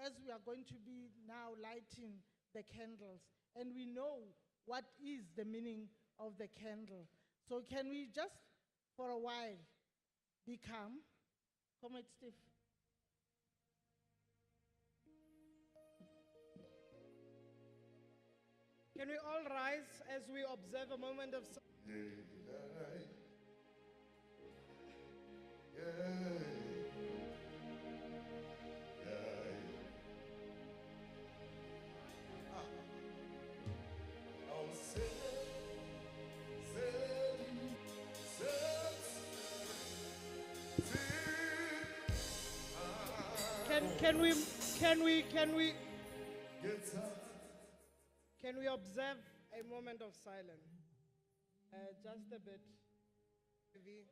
as we are going to be now lighting the candles, and we know what is the meaning of the candle. So can we just, for a while, be calm? Comrade Steve. Can we all rise as we observe a moment of silence? Can we observe a moment of silence? Just a bit heavy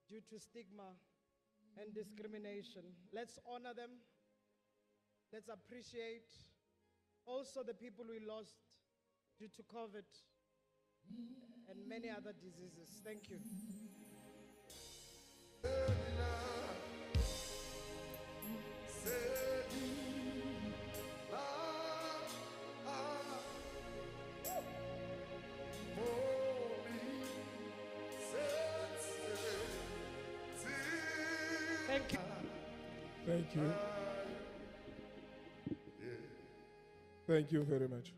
due to stigma and discrimination. Let's honor them. Let's appreciate also the people we lost due to COVID and many other diseases. Thank you. Thank you. Thank you. Thank you very much.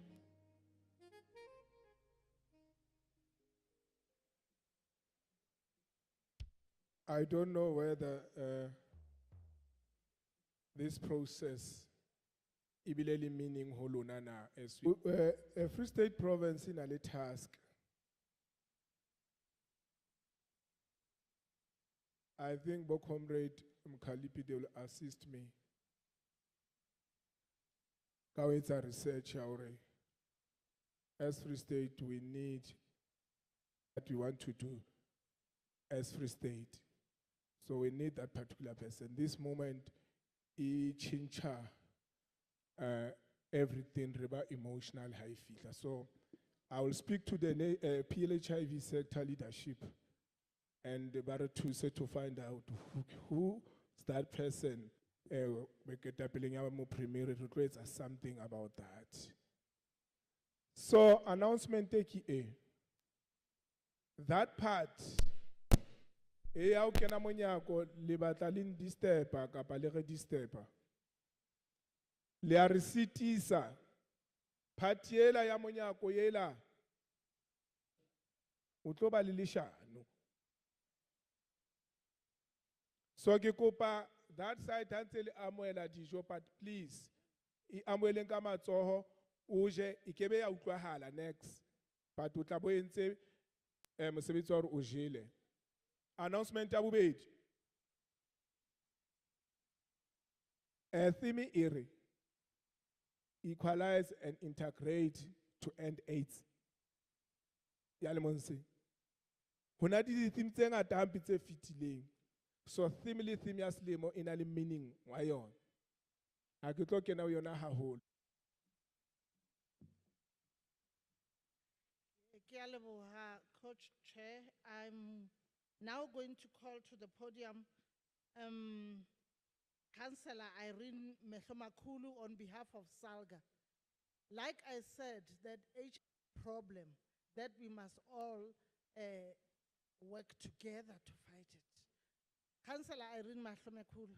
I don't know whether this process ibileli meaning holona na as we Free State province in a task. I think Bo Comrade Mkhalipi, they will assist me. It's a research already. As Free State, we need what we want to do as Free State. So we need that particular person. This moment, he chincha everything about emotional high feeler. So I will speak to the PLHIV sector leadership and the Barra to say to find out who is that person. We get more primary regrets or something about that. So announcement take a. That part. How can I monyako libatalin distepa kapalere distepa. Le recitisa. Patiela ya monyako yela. Utloba lilisha no. So ke kopa that side until amoela dijo, but please amoeleng ka matsoho uje ikebe ya utlwahala next but utla bo entse mosebetsi wa o jele. Announcement ya bobedi. Theme ere equalize and integrate to end AIDS. Ya le monse. Hona di theme tse ngata hampe tse fitileng. So theme ya selemo ina le meaning wa yona. Ha ke tlo kena yona haholo. Ke a leboha, Coach Chair. I'm now going to call to the podium Councillor Irene Mehlomakulu on behalf of Salga. Like I said, that H problem that we must all work together to fight it. Councillor Irene Mehlomakulu.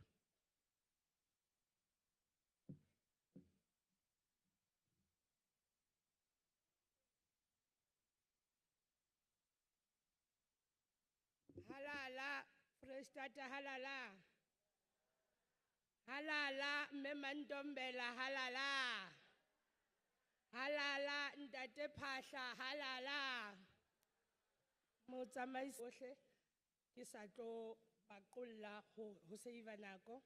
Halala, Frestata halala. Halala, Memandombela halala. Halala, Ndate Pasha halala. Motsamais ohle, ke sa tlo bakolla ho save nako.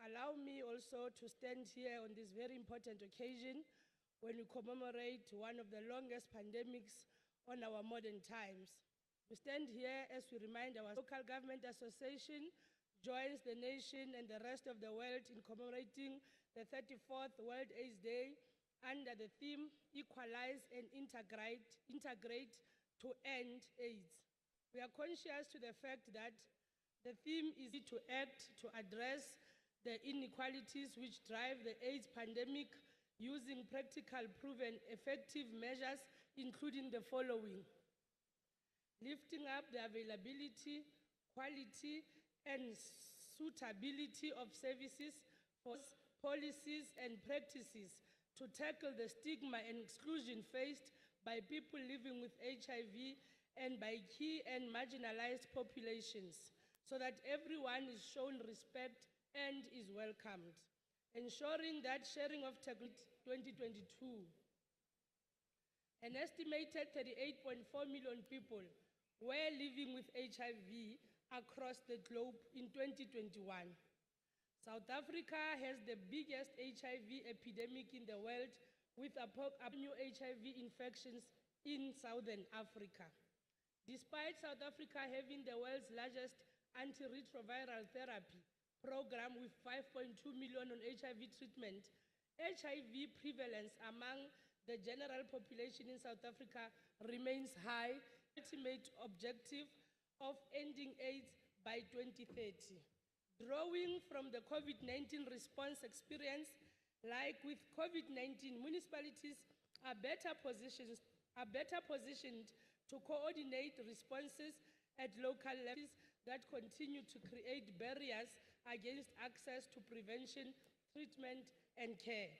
Allow me also to stand here on this very important occasion when we commemorate one of the longest pandemics on our modern times. We stand here as we remind our local government association joins the nation and the rest of the world in commemorating the 34th World AIDS Day under the theme Equalize and Integrate to End AIDS. We are conscious to the fact that the theme is to act to address the inequalities which drive the AIDS pandemic using practical, proven, effective measures, including the following: lifting up the availability, quality, and suitability of services for policies and practices to tackle the stigma and exclusion faced by people living with HIV and by key and marginalized populations, so that everyone is shown respect and is welcomed. Ensuring that sharing of technology 2022. An estimated 38.4 million people were living with HIV across the globe in 2021. South Africa has the biggest HIV epidemic in the world, with new HIV infections in Southern Africa. Despite South Africa having the world's largest antiretroviral therapy program with 5.2 million on HIV treatment, HIV prevalence among the general population in South Africa remains high. Ultimate objective of ending AIDS by 2030. Drawing from the COVID-19 response experience, like with COVID-19, municipalities are better positioned to coordinate responses at local levels that continue to create barriers against access to prevention, treatment, and care.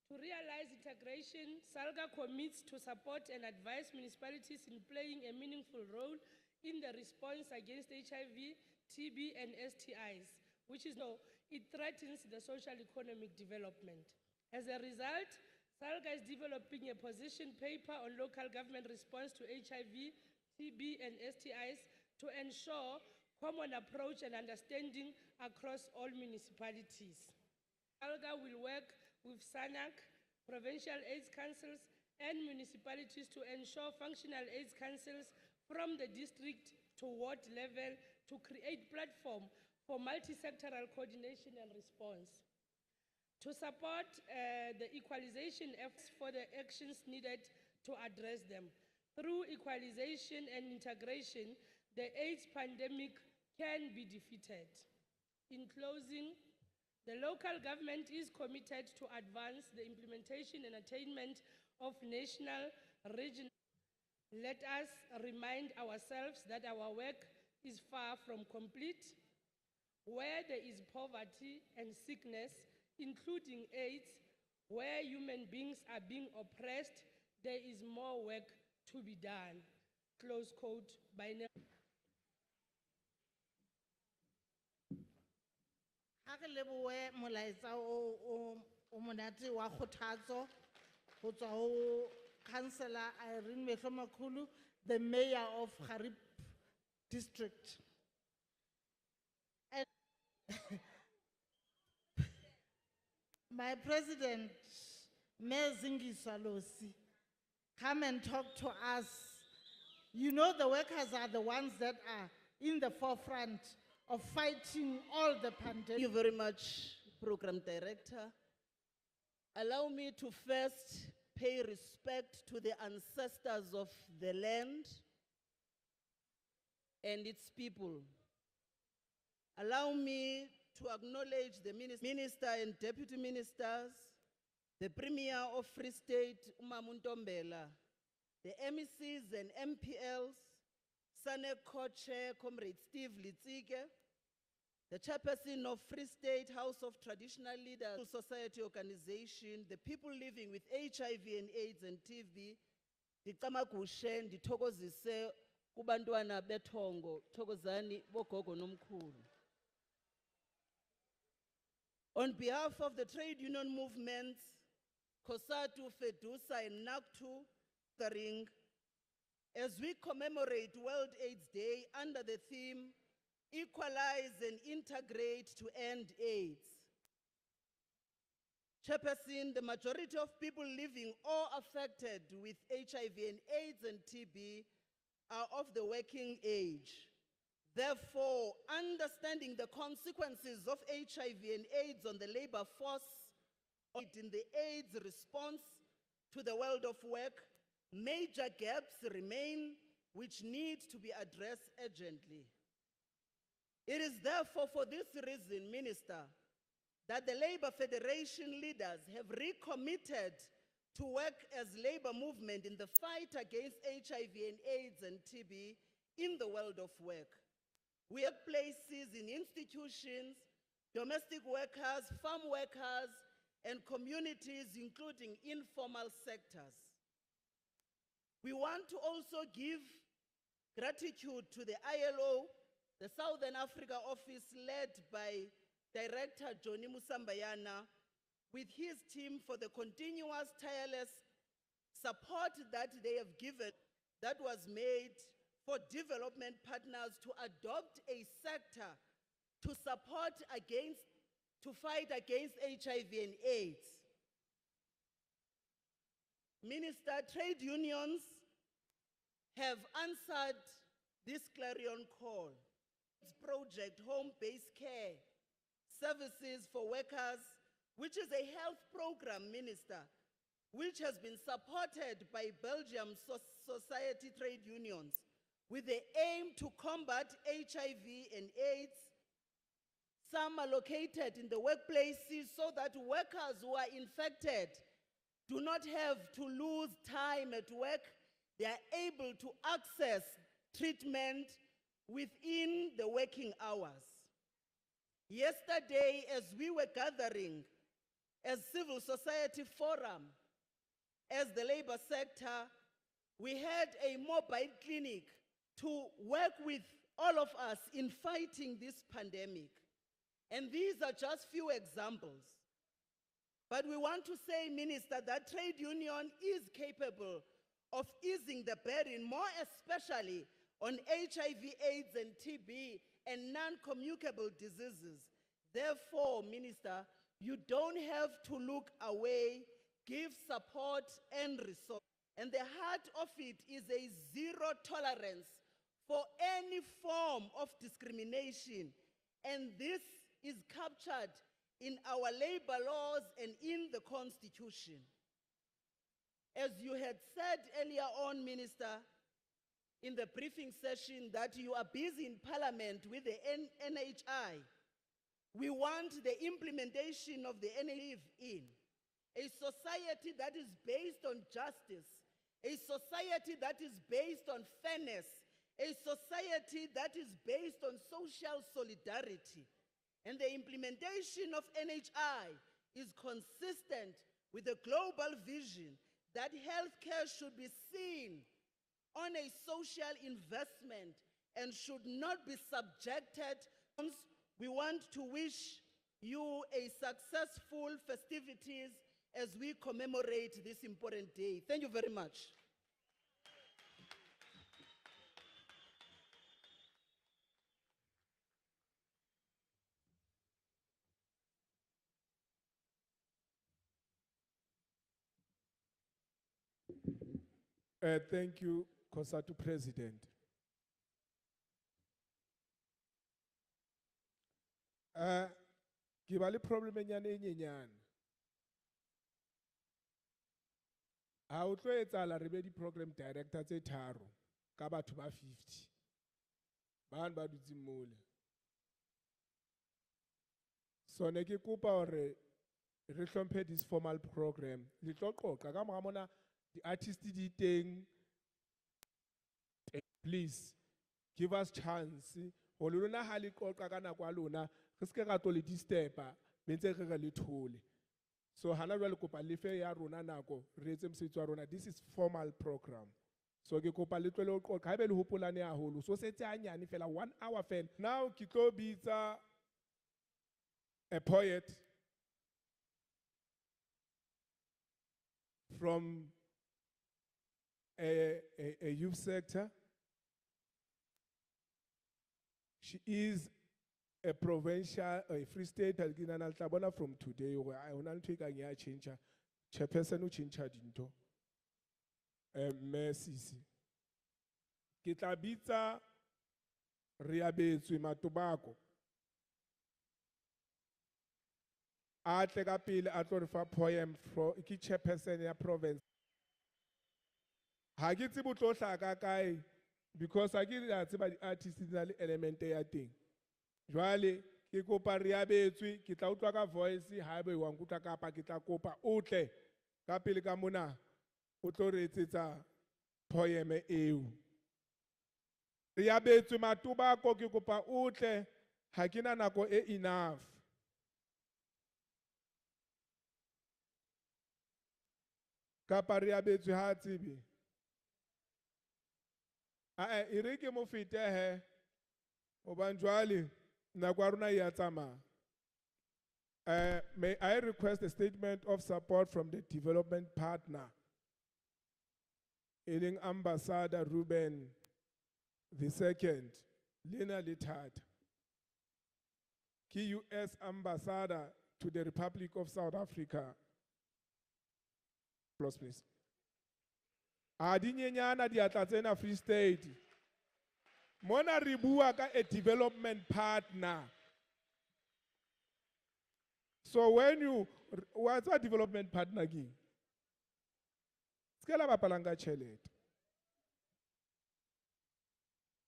To realize integration, SALGA commits to support and advise municipalities in playing a meaningful role in the response against HIV, TB, and STIs, which is it threatens the social economic development. As a result, SALGA is developing a position paper on local government response to HIV, TB, and STIs to ensure common approach and understanding across all municipalities. SALGA will work with SANAC, provincial AIDS councils, and municipalities to ensure functional AIDS councils from the district to ward level to create platform for multi-sectoral coordination and response. To support the equalization efforts for the actions needed to address them. Through equalization and integration, the AIDS pandemic can be defeated. In closing, the local government is committed to advance the implementation and attainment of national, regional. Let us remind ourselves that our work is far from complete. Where there is poverty and sickness, including AIDS, where human beings are being oppressed, there is more work to be done. Close quote by Ha re lebohe molaetsa o monate wa kgothatso ho tswa ho Councillor Irene Mehlomakulu, the Mayor of Harib District. And my President, Mayor Zingiswa Losi, come and talk to us. You know the workers are the ones that are in the forefront of fighting all the pandemic. Thank you very much, Program Director. Allow me to first pay respect to the ancestors of the land and its people. Allow me to acknowledge the Minister and Deputy Ministers, the Premier of Free State, Umamuntombela, the MECs and MPLs, SANEC Co-Chair, Comrade Steve Litzike, the Chairperson of Free State House of Traditional Leaders Society Organization, the people living with HIV and AIDS and TB, ndicamakushe ndithokozise kubantwana bethongo, thokozani bogogo nomkhulu. On behalf of the trade union movements, COSATU, FEDUSA, and NACTU, as we commemorate World AIDS Day under the theme, Equalize and Integrate to End AIDS. Chairperson, the majority of people living or affected with HIV and AIDS and TB are of the working age. Therefore, understanding the consequences of HIV and AIDS on the labor force in the AIDS response to the world of work, major gaps remain which need to be addressed urgently. It is therefore for this reason, Minister, that the Labour Federation leaders have recommitted to work as labor movement in the fight against HIV and AIDS and TB in the world of work. We have places in institutions, domestic workers, farm workers, and communities, including informal sectors. We want to also give gratitude to the ILO, the Southern Africa office led by Director Johnny Musambayana, with his team for the continuous tireless support that they have given, that was made for development partners to adopt a sector to fight against HIV and AIDS. Minister, trade unions have answered this clarion call. This project, home-based care services for workers, which is a health program, Minister, which has been supported by Belgium society trade unions with the aim to combat HIV and AIDS. Some are located in the workplaces so that workers who are infected do not have to lose time at work. They are able to access treatment within the working hours. Yesterday, as we were gathering as civil society forum, as the labor sector, we had a mobile clinic to work with all of us in fighting this pandemic. And these are just few examples. But we want to say, Minister, that trade union is capable of easing the burden, more especially on HIV, AIDS, and TB, and non-communicable diseases. Therefore, Minister, you don't have to look away, give support and resources. And the heart of it is a zero tolerance for any form of discrimination. And this is captured in our labor laws and in the Constitution. As you had said earlier on, Minister, in the briefing session, that you are busy in Parliament with the NHI. We want the implementation of the NHI in a society that is based on justice, a society that is based on fairness, a society that is based on social solidarity. And the implementation of NHI is consistent with the global vision that healthcare should be seen on a social investment and should not be subjected. We want to wish you a successful festivities as we commemorate this important day. Thank you very much. Thank you, Kosatu President. Ke ba le problem nyane e nyenyane. Ha o tlo etsahala re be di program director tse tharo ka batho ba 50. Bana ba dutse mole. So ne ke kopa hore re hlomphe this formal program. Le tlo qoqa ka mora mona di artists di teng. Please give us chance. Ho lona ha le qoqa ka nako a lona. Re se ka tlo le disturba bentse re re le thole. So hana jwale kopa le fe ya rona nako re etse mosebetsi wa rona. This is formal program. So ke kopa le tlole o qoqa ha be le hopolane haholo. So setse hanyane fela 1 hour fela. Now ke tlo bitsa a poet from a youth sector. She is a provincial, a free state, from today, where I want to take a change. Chairperson who change dinto. Merci. Kitabita riabetsu matobako. A teka pele a tlo re fa poem for ki chairperson ya province. Ha ke tsebo tlo hlaka kae because ha ke a tseba di artists di na le element ya teng. Jwale ke kopa re abetswe ke tla utlwa ka voice haebe wa nkutlwa kapa ke tla kopa o tle ka pele ka mona o tlo re etsetsa poeme eo. Re abetswe matobako ke kopa o tle ha ke na nako e enough. Kapa re abetswe ha tsebe. E re ke mo fete he hobane jwale nako ya rona e a tsamaya. May I request a statement of support from the development partner, in Ambassador Ruben II, Lena Litata, key US Ambassador to the Republic of South Africa. Applause, please. Adinyenyana diatla tsena Free State. Mona re bua ka a development partner. So when you, what's a development partner again? Skela bapalanga chelet.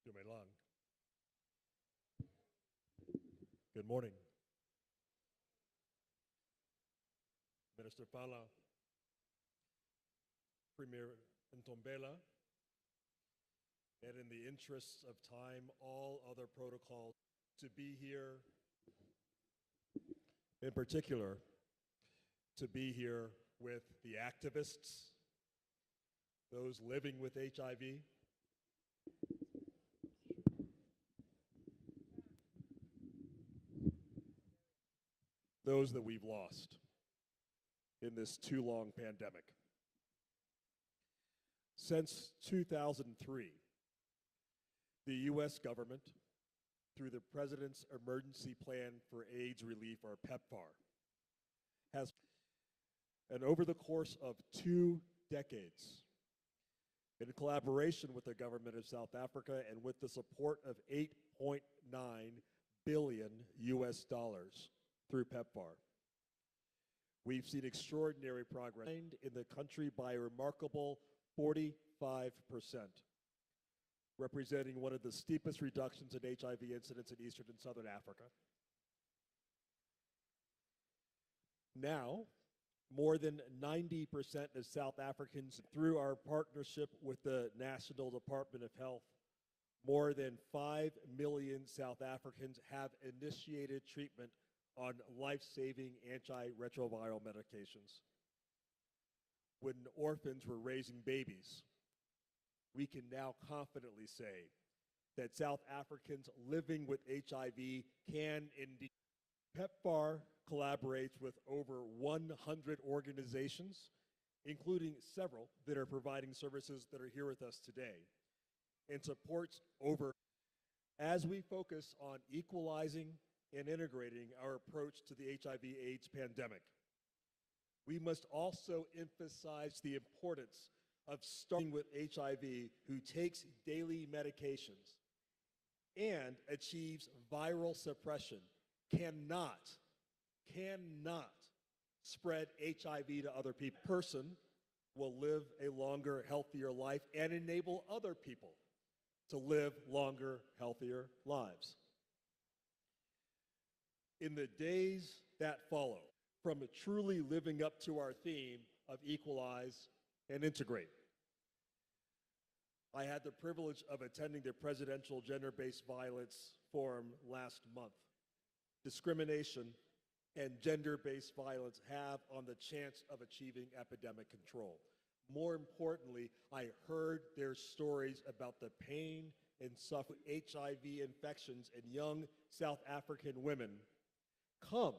Dumelang. Good morning. Minister Pala, Premier Ntombela, and in the interests of time, all other protocols to be here, in particular, to be here with the activists, those living with HIV, those that we've lost in this too long pandemic. Since 2003, the US government, through the President's Emergency Plan for AIDS Relief, or PEPFAR, has, and over the course of 2 decades, in collaboration with the government of South Africa and with the support of 8.9 billion US dollars through PEPFAR, we've seen extraordinary progress in the country by a remarkable 45%, representing one of the steepest reductions in HIV incidence in Eastern and Southern Africa. Now, more than 90% of South Africans, through our partnership with the National Department of Health, more than 5 million South Africans have initiated treatment on life-saving antiretroviral medications. When orphans were raising babies, we can now confidently say that South Africans living with HIV can indeed. PEPFAR collaborates with over 100 organizations, including several that are providing services that are here with us today, and supports over, as we focus on equalizing and integrating our approach to the HIV/AIDS pandemic. We must also emphasize the importance of starting with HIV who takes daily medications and achieves viral suppression cannot spread HIV to other people. Person will live a longer, healthier life and enable other people to live longer, healthier lives. In the days that follow, from truly living up to our theme of equalize and integrate, I had the privilege of attending the Presidential Gender-Based Violence Forum last month. Discrimination and gender-based violence have on the chance of achieving epidemic control. More importantly, I heard their stories about the pain and suffering HIV infections in young South African women come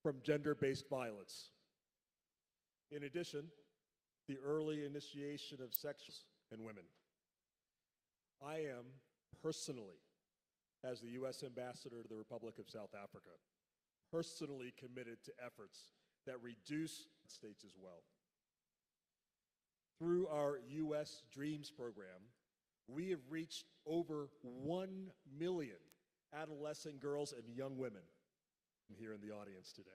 from gender-based violence. In addition, the early initiation of sex in women. I am personally, as the U.S. Ambassador to the Republic of South Africa, personally committed to efforts that reduce states as well. Through our U.S. Dreams program, we have reached over 1 million adolescent girls and young women here in the audience today.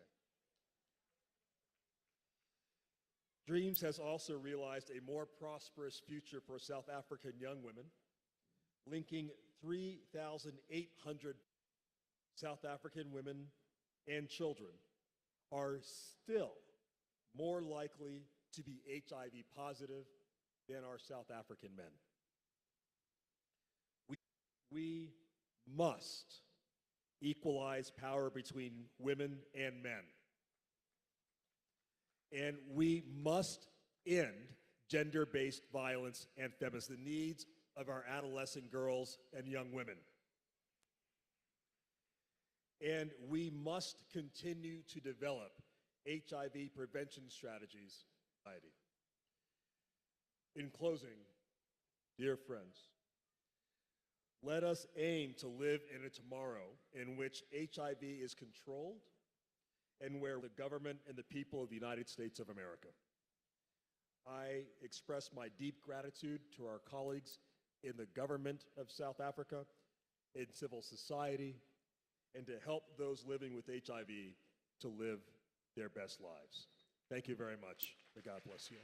Dreams has also realized a more prosperous future for South African young women, linking 3,800 South African women and children are still more likely to be HIV positive than are South African men. We must equalize power between women and men. And we must end gender-based violence and feminism, the needs of our adolescent girls and young women. And we must continue to develop HIV prevention strategies. In closing, dear friends, let us aim to live in a tomorrow in which HIV is controlled and where the government and the people of the United States of America. I express my deep gratitude to our colleagues in the government of South Africa, in civil society, and to help those living with HIV to live their best lives. Thank you very much. May God bless you.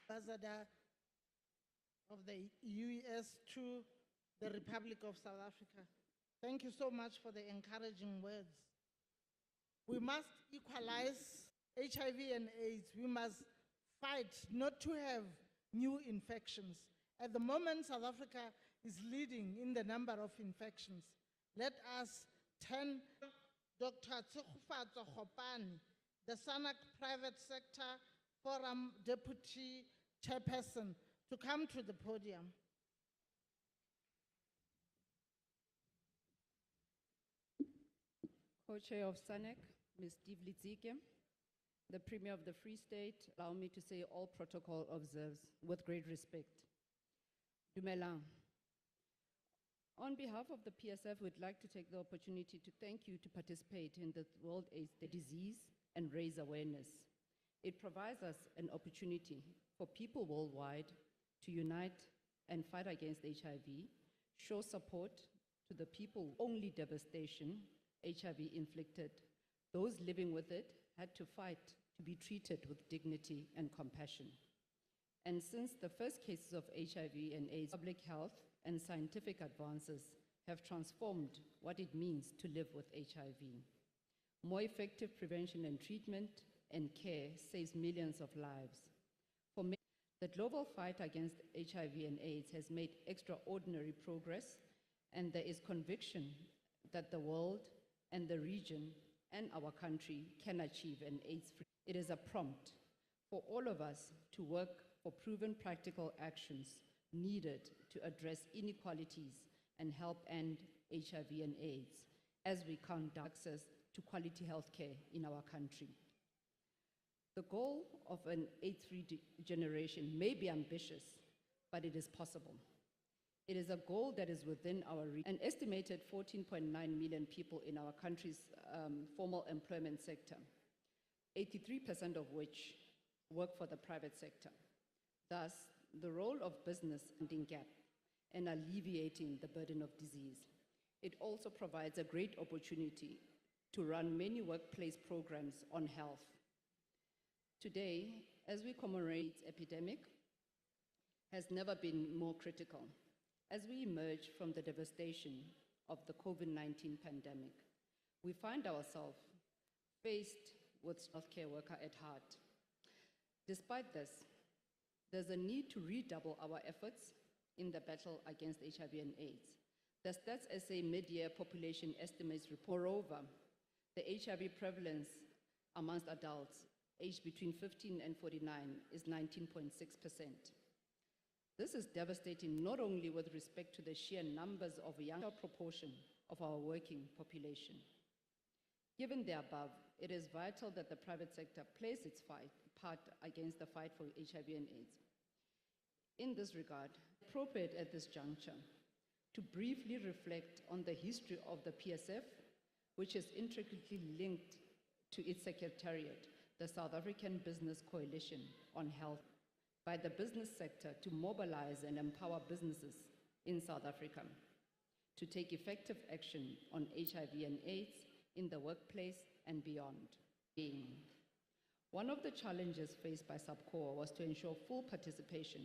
Ambassador of the US to the Republic of South Africa. Thank you so much for the encouraging words. We must equalize HIV and AIDS. We must fight not to have new infections. At the moment, South Africa is leading in the number of infections. Let us turn Dr. Tsukufatso Khopane, the SANAC Private Sector Forum Deputy Chairperson, to come to the podium. Co-chair of SANEC, Ms. Steve Litzike, the Premier of the Free State, allow me to say all protocol observes with great respect. Dumelang. On behalf of the PSF, we'd like to take the opportunity to thank you to participate in the World AIDS Disease and raise awareness. It provides us an opportunity for people worldwide to unite and fight against HIV, show support to the people only devastation HIV inflicted. Those living with it had to fight to be treated with dignity and compassion. And since the first cases of HIV and AIDS, public health and scientific advances have transformed what it means to live with HIV. More effective prevention and treatment and care saves millions of lives. For many, the global fight against HIV and AIDS has made extraordinary progress, and there is conviction that the world and the region and our country can achieve an AIDS-free. It is a prompt for all of us to work for proven practical actions needed to address inequalities and help end HIV and AIDS as we count down access to quality health care in our country. The goal of an AIDS-free generation may be ambitious, but it is possible. It is a goal that is within our reach. An estimated 14.9 million people in our country's formal employment sector, 83% of which work for the private sector. Thus, the role of business ending gap and alleviating the burden of disease. It also provides a great opportunity to run many workplace programs on health. Today, as we commemorate the epidemic, has never been more critical. As we emerge from the devastation of the COVID-19 pandemic, we find ourselves faced with healthcare worker at heart. Despite this, there's a need to redouble our efforts in the battle against HIV and AIDS. The Stats SA mid-year population estimates report. Moreover, the HIV prevalence amongst adults aged between 15 and 49 is 19.6%. This is devastating not only with respect to the sheer numbers of a younger proportion of our working population. Given the above, it is vital that the private sector plays its part against the fight for HIV and AIDS. In this regard, appropriate at this juncture to briefly reflect on the history of the PSF, which is intricately linked to its secretariat, the South African Business Coalition on Health, by the business sector to mobilize and empower businesses in South Africa to take effective action on HIV and AIDS in the workplace and beyond. One of the challenges faced by SABCOR was to ensure full participation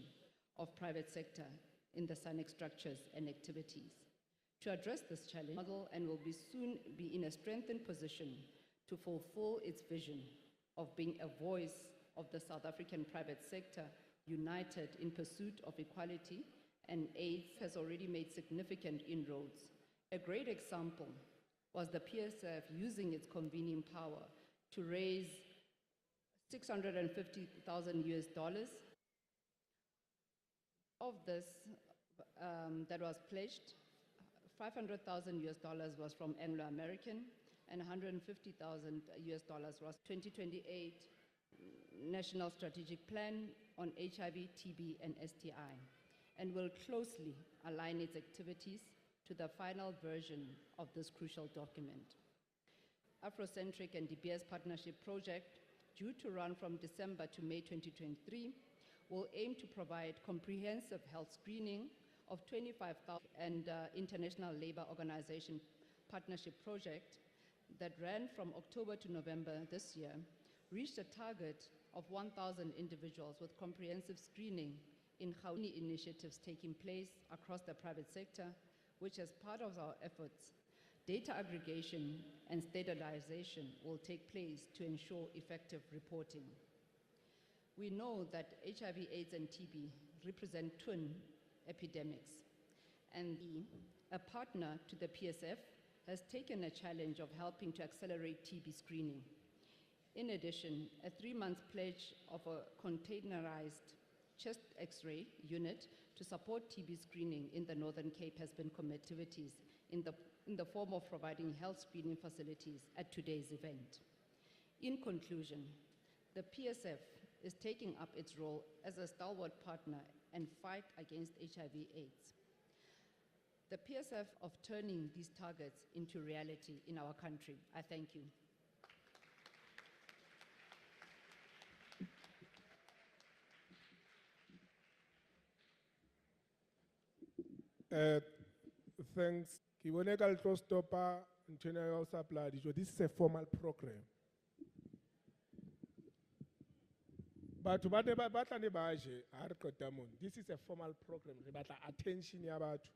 of private sector in the SANEC structures and activities. To address this challenge, model and will soon be in a strengthened position to fulfill its vision of being a voice of the South African private sector united in pursuit of equality, and AIDS has already made significant inroads. A great example was the PSF using its convening power to raise $650,000 US. Of this, that was pledged, 500,000 US was from Anglo American, and 150,000 US was 2028 National Strategic Plan on HIV, TB, and STI, and will closely align its activities to the final version of this crucial document. Afrocentric and DBS Partnership Project, due to run from December to May 2023, will aim to provide comprehensive health screening of 25,000 and International Labour Organization Partnership Project that ran from October to November this year, reached a target of 1,000 individuals with comprehensive screening in Gauteng initiatives taking place across the private sector, which as part of our efforts, data aggregation and standardization will take place to ensure effective reporting. We know that HIV, AIDS, and TB represent twin epidemics, and a partner to the PSF has taken a challenge of helping to accelerate TB screening. In addition, a 3-month pledge of a containerized chest X-ray unit to support TB screening in the Northern Cape has been committed in the form of providing health screening facilities at today's event. In conclusion, the PSF is taking up its role as a stalwart partner and fight against HIV/AIDS. The PSF of turning these targets into reality in our country. I thank you. Thanks. Kiboneka litlo stopa ntwena ya ho supply dijo. This is a formal program. Batho ba ne ba batla ne ba je ha re qeta mona. This is a formal program. Re batla attention ya batho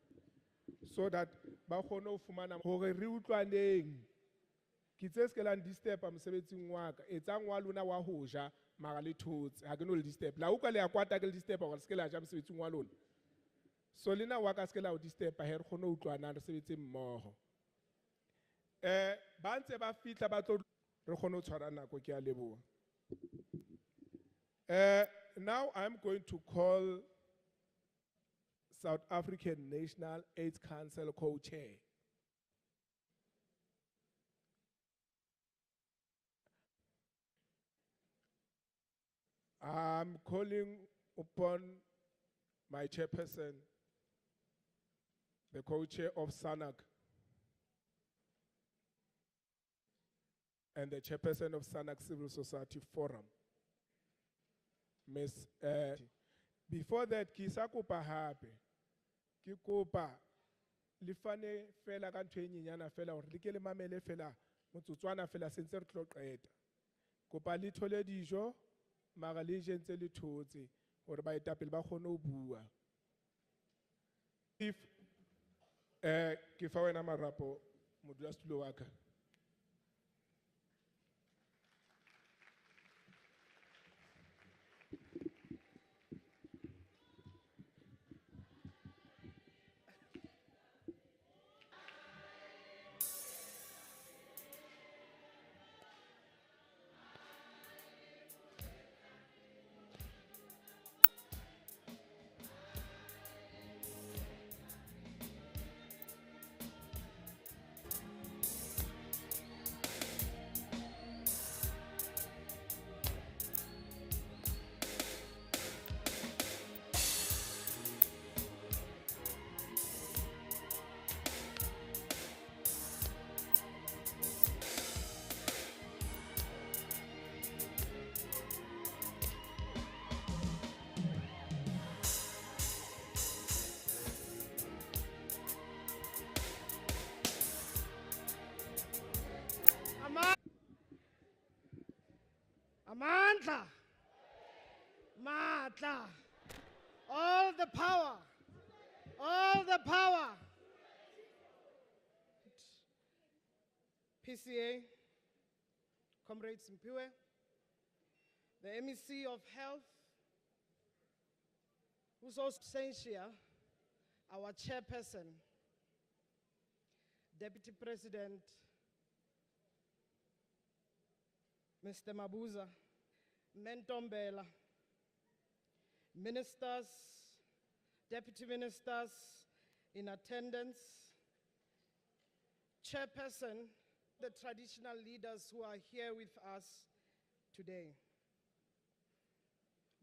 so that ba kgone ho fumana hore re utlwaneng. Ke tse skelang disturb mosebetsing wa ka. Etsang wa lona wa ho ja mara le thotse. Ha ke no le disturb. La uka le ya kwata ke le disturb hore skela ja mosebetsing wa lona. So lena wa ka skela o disturb ha re kgone ho utlwana re sebetse mmoho. Ba ntse ba fitla ba tlo re kgone ho tshwara nako ke a leboha. Now I'm going to call South African National AIDS Council co-chair. I'm calling upon my chairperson, the co-chair of SANAC, and the chairperson of SANAC Civil Society Forum, Miss. Before that, kisa kopa hape, ki kopa lifane fela ka ntho e nyenyana fela hore le ke le mamele fela motsotswana fela sentse re tlo qeta. Kopa le thole dijo mara le jentse le thotse hore ba etapele ba kgone ho bua. If ke fa wena marapo modulasetulo wa ka. Amandla, Matla, all the power All the power. PCA, Comrades Mpiwe, the MEC of Health, who's also Sensia, our chairperson, Deputy President, Mr. Mabuza, Mentombela, ministers, deputy ministers in attendance, chairperson, the traditional leaders who are here with us today.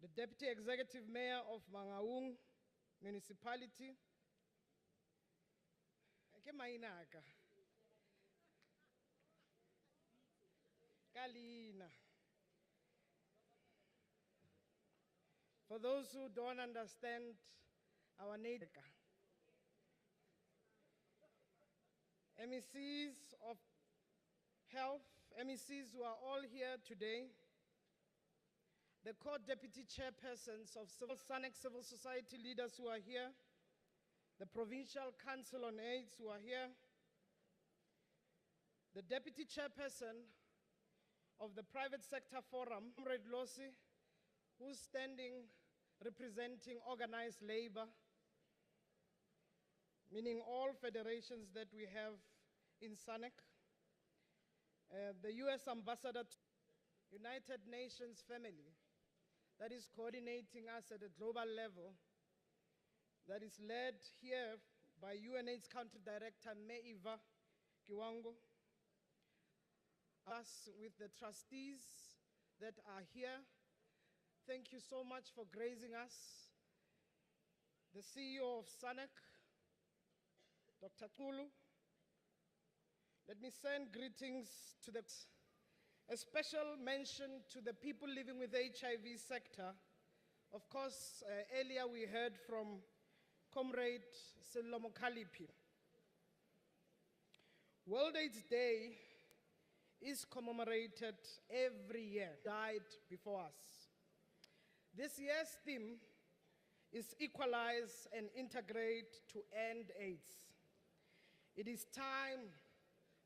The Deputy Executive Mayor of Mangaung Municipality, Ke mainaka. Kalina. For those who don't understand our native, MECs of Health, MECs who are all here today, the co-deputy chairpersons of SANEC civil society leaders who are here, the Provincial Council on AIDS who are here, the deputy chairperson of the Private Sector Forum, Comrade Losi, who's standing representing organized labor, meaning all federations that we have in SANEC, the US Ambassador to United Nations family that is coordinating us at a global level, that is led here by UNAIDS Country Director Meiva Kiwango, us with the trustees that are here. Thank you so much for gracing us. The CEO of SANEC, Dr. Kulu. Let me send greetings to a special mention to the people living with HIV sector. Of course, earlier we heard from Comrade Sello Kalipi. World AIDS Day is commemorated every year, died before us. This year's theme is equalize and integrate to end AIDS. It is time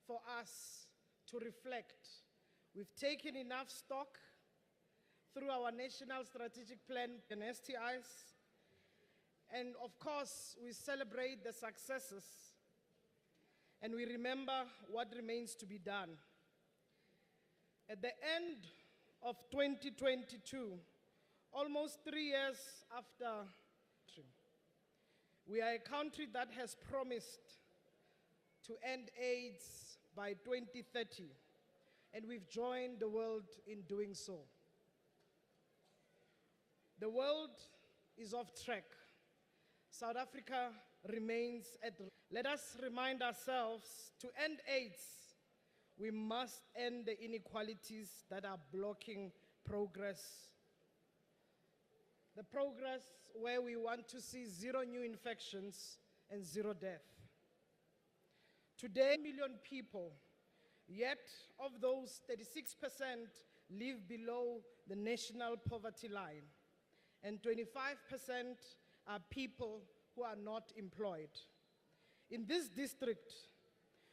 for us to reflect. We've taken enough stock through our national strategic plan and STIs. And of course, we celebrate the successes and we remember what remains to be done. At the end of 2022, almost 3 years after, we are a country that has promised to end AIDS by 2030, and we've joined the world in doing so. The world is off track. South Africa remains at. Let us remind ourselves, to end AIDS, we must end the inequalities that are blocking progress. The progress where we want to see 0 new infections and 0 death. Today, 1 million people, yet of those, 36% live below the national poverty line, and 25% are people who are not employed. In this district,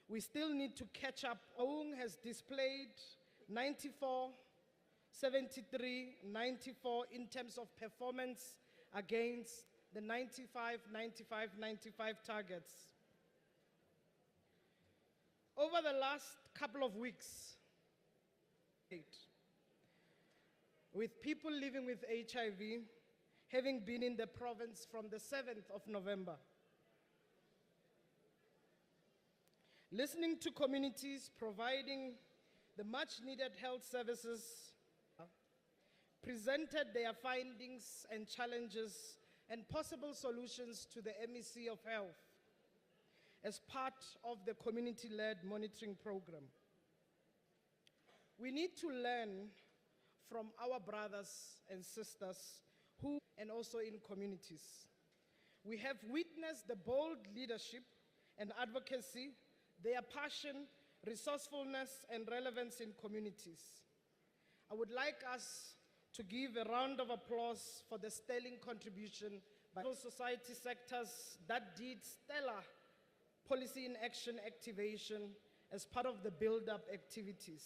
we still need to catch up. Aung has displayed 94, 73, 94 in terms of performance against the 95, 95, 95 targets. Over the last couple of weeks, with people living with HIV having been in the province from the 7th of November, listening to communities providing the much needed health services, presented their findings and challenges and possible solutions to the MEC of Health as part of the community-led monitoring program. We need to learn from our brothers and sisters who, and also in communities. We have witnessed the bold leadership and advocacy, their passion, resourcefulness, and relevance in communities. I would like us to give a round of applause for the sterling contribution by civil society sectors that did stellar policy in action activation as part of the build-up activities.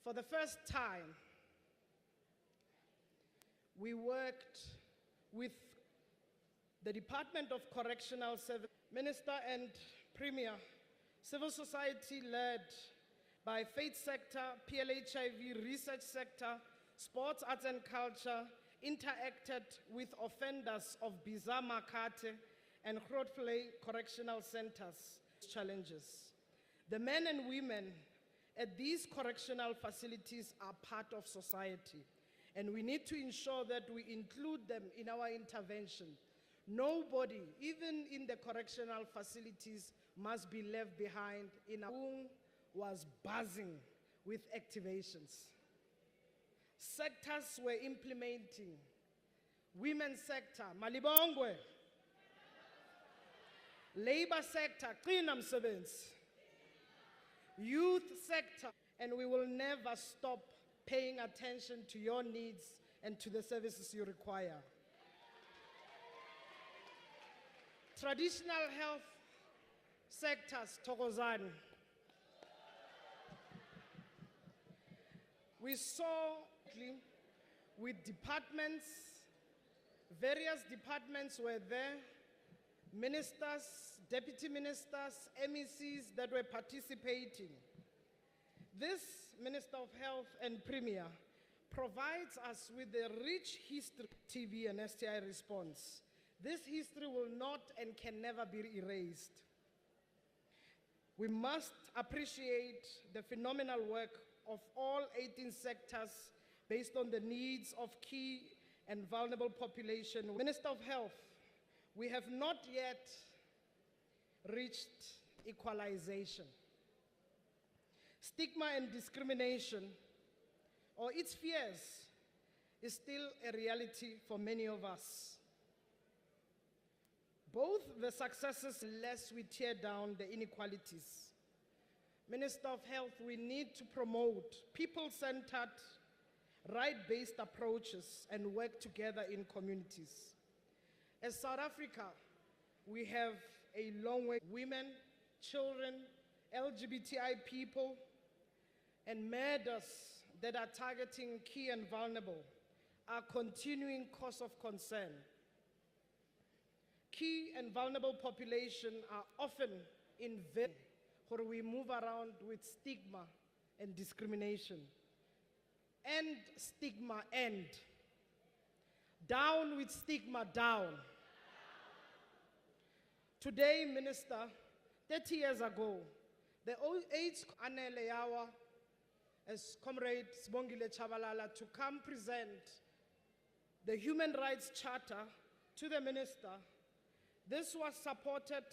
For the first time, we worked with the Department of Correctional Service, Minister and Premier, civil society led by faith sector, PLHIV research sector, sports, arts and culture, interacted with offenders of Biza Makate and Grootvlei correctional centers. Challenges. The men and women at these correctional facilities are part of society, and we need to ensure that we include them in our intervention. Nobody, even in the correctional facilities, must be left behind. In our was buzzing with activations. Sectors were implementing. Women's sector, Malibongwe. Labor sector, Qina Msebenzi. Youth sector, and we will never stop paying attention to your needs and to the services you require. Traditional health sectors, Thokozani. We saw with departments, various departments were there, ministers, deputy ministers, MECs that were participating. This Minister of Health and Premier provides us with a rich history of TB and STI response. This history will not and can never be erased. We must appreciate the phenomenal work of all 18 sectors based on the needs of key and vulnerable population. Minister of Health, we have not yet reached equalization. Stigma and discrimination, or its fears, is still a reality for many of us. Both the successes, less we tear down the inequalities. Minister of Health, we need to promote people-centered, right-based approaches and work together in communities. As South Africa, we have a long way. Women, children, LGBTI people, and murders that are targeting key and vulnerable are continuing cause of concern. Key and vulnerable population are often in where we move around with stigma and discrimination. End stigma, end. Down with stigma, down. Today, Minister, 30 years ago, the AIDS Anele Yawa, as Comrade Sibongile Chabalala, to come present the Human Rights Charter to the Minister. This was supported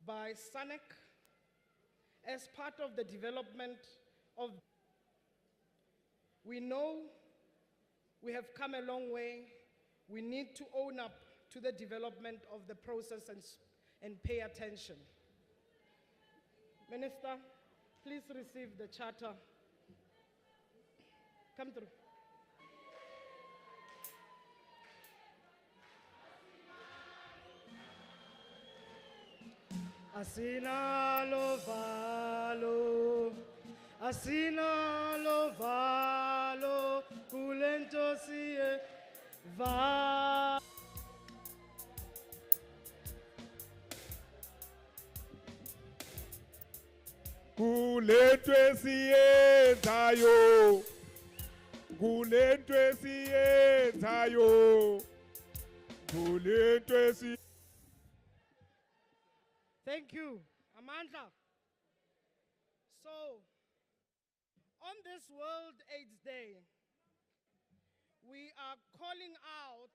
by SANEC as part of the development of. We know we have come a long way. We need to own up to the development of the process and pay attention. Minister, please receive the charter. Come through. Asina lo valo, kulento siye va. Kulentwe siyenzayo. Kulentwe siyenzayo. Kulentwe siyenzayo. Thank you, Amanda. So, on this World AIDS Day, we are calling out,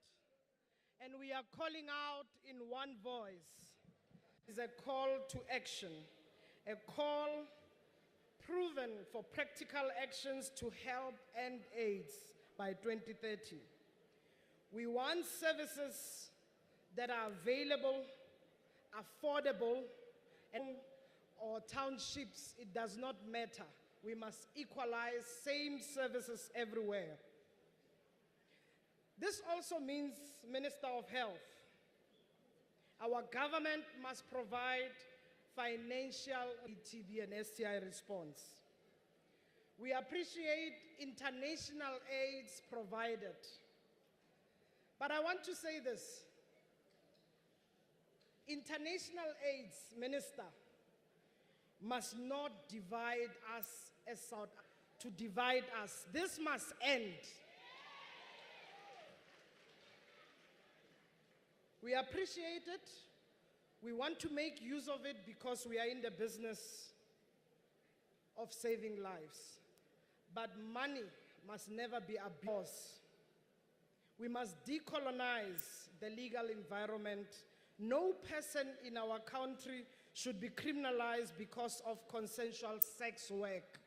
and we are calling out in one voice. It's a call to action, a call proven for practical actions to help end AIDS by 2030. We want services that are available, affordable, or townships, it does not matter. We must equalize same services everywhere. This also means, Minister of Health, our government must provide financial TB and STI response. We appreciate international aids provided. But I want to say this. International aids, Minister, must not divide us as South to divide us. This must end. We appreciate it. We want to make use of it because we are in the business of saving lives. But money must never be abused. We must decolonize the legal environment. No person in our country should be criminalized because of consensual sex work.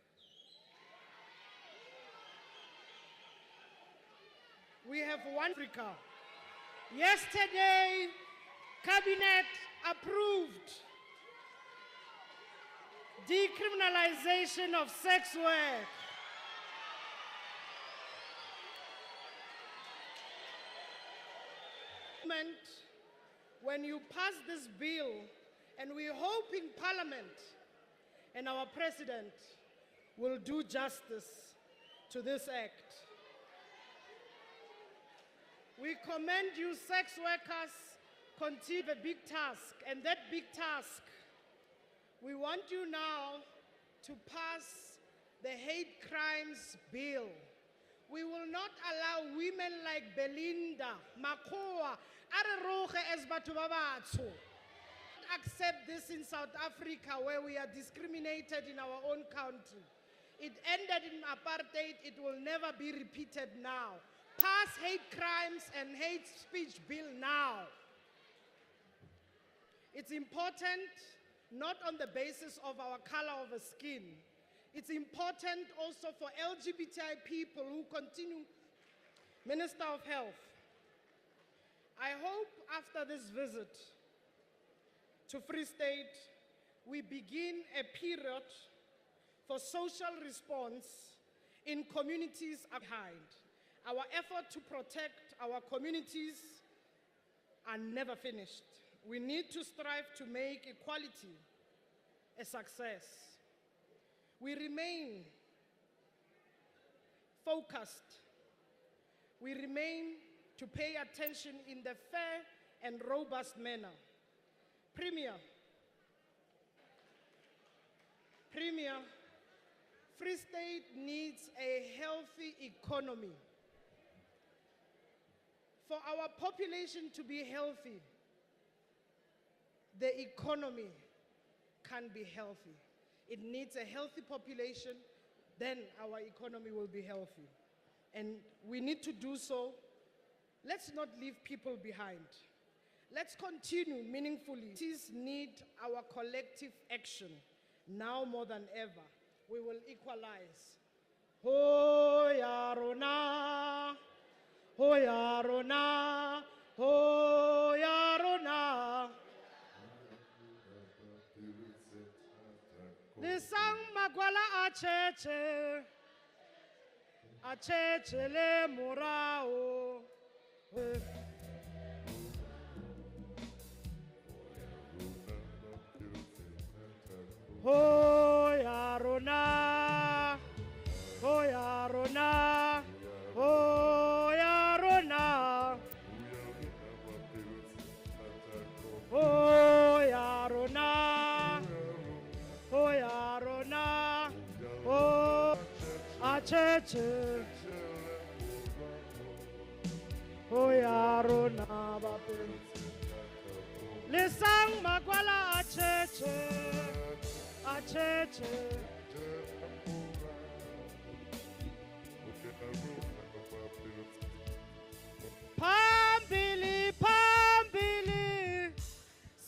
We have one Africa. Yesterday, Cabinet approved decriminalization of sex work. When you pass this bill, and we're hoping Parliament and our President will do justice to this act. We commend you, sex workers, continue the big task, and that big task, we want you now to pass the hate crimes bill. We will not allow women like Belinda, Makoa, Areroge as batho ba batsho. Accept this in South Africa where we are discriminated in our own country. It ended in apartheid, it will never be repeated now. Pass hate crimes and hate speech bill now. It's important not on the basis of our color of the skin. It's important also for LGBTI people who continue. Minister of Health, I hope after this visit to Free State, we begin a period for social response in communities behind. Our effort to protect our communities are never finished. We need to strive to make equality a success. We remain focused. We remain to pay attention in the fair and robust manner. Premier, Free State needs a healthy economy. For our population to be healthy, the economy can be healthy. It needs a healthy population, then our economy will be healthy. And we need to do so. Let's not leave people behind. Let's continue meaningfully. Cities need our collective action now more than ever. We will equalize. Ho ya rona, ho ya rona, ho ya rona. Lisang magwala acheche le morao. Ho ya rona, ho ya rona, ho ya rona. Ho ya rona, ho ya rona, ho acheche. Ho ya rona bape. Lisang magwala acheche, acheche. Pambili, pambili,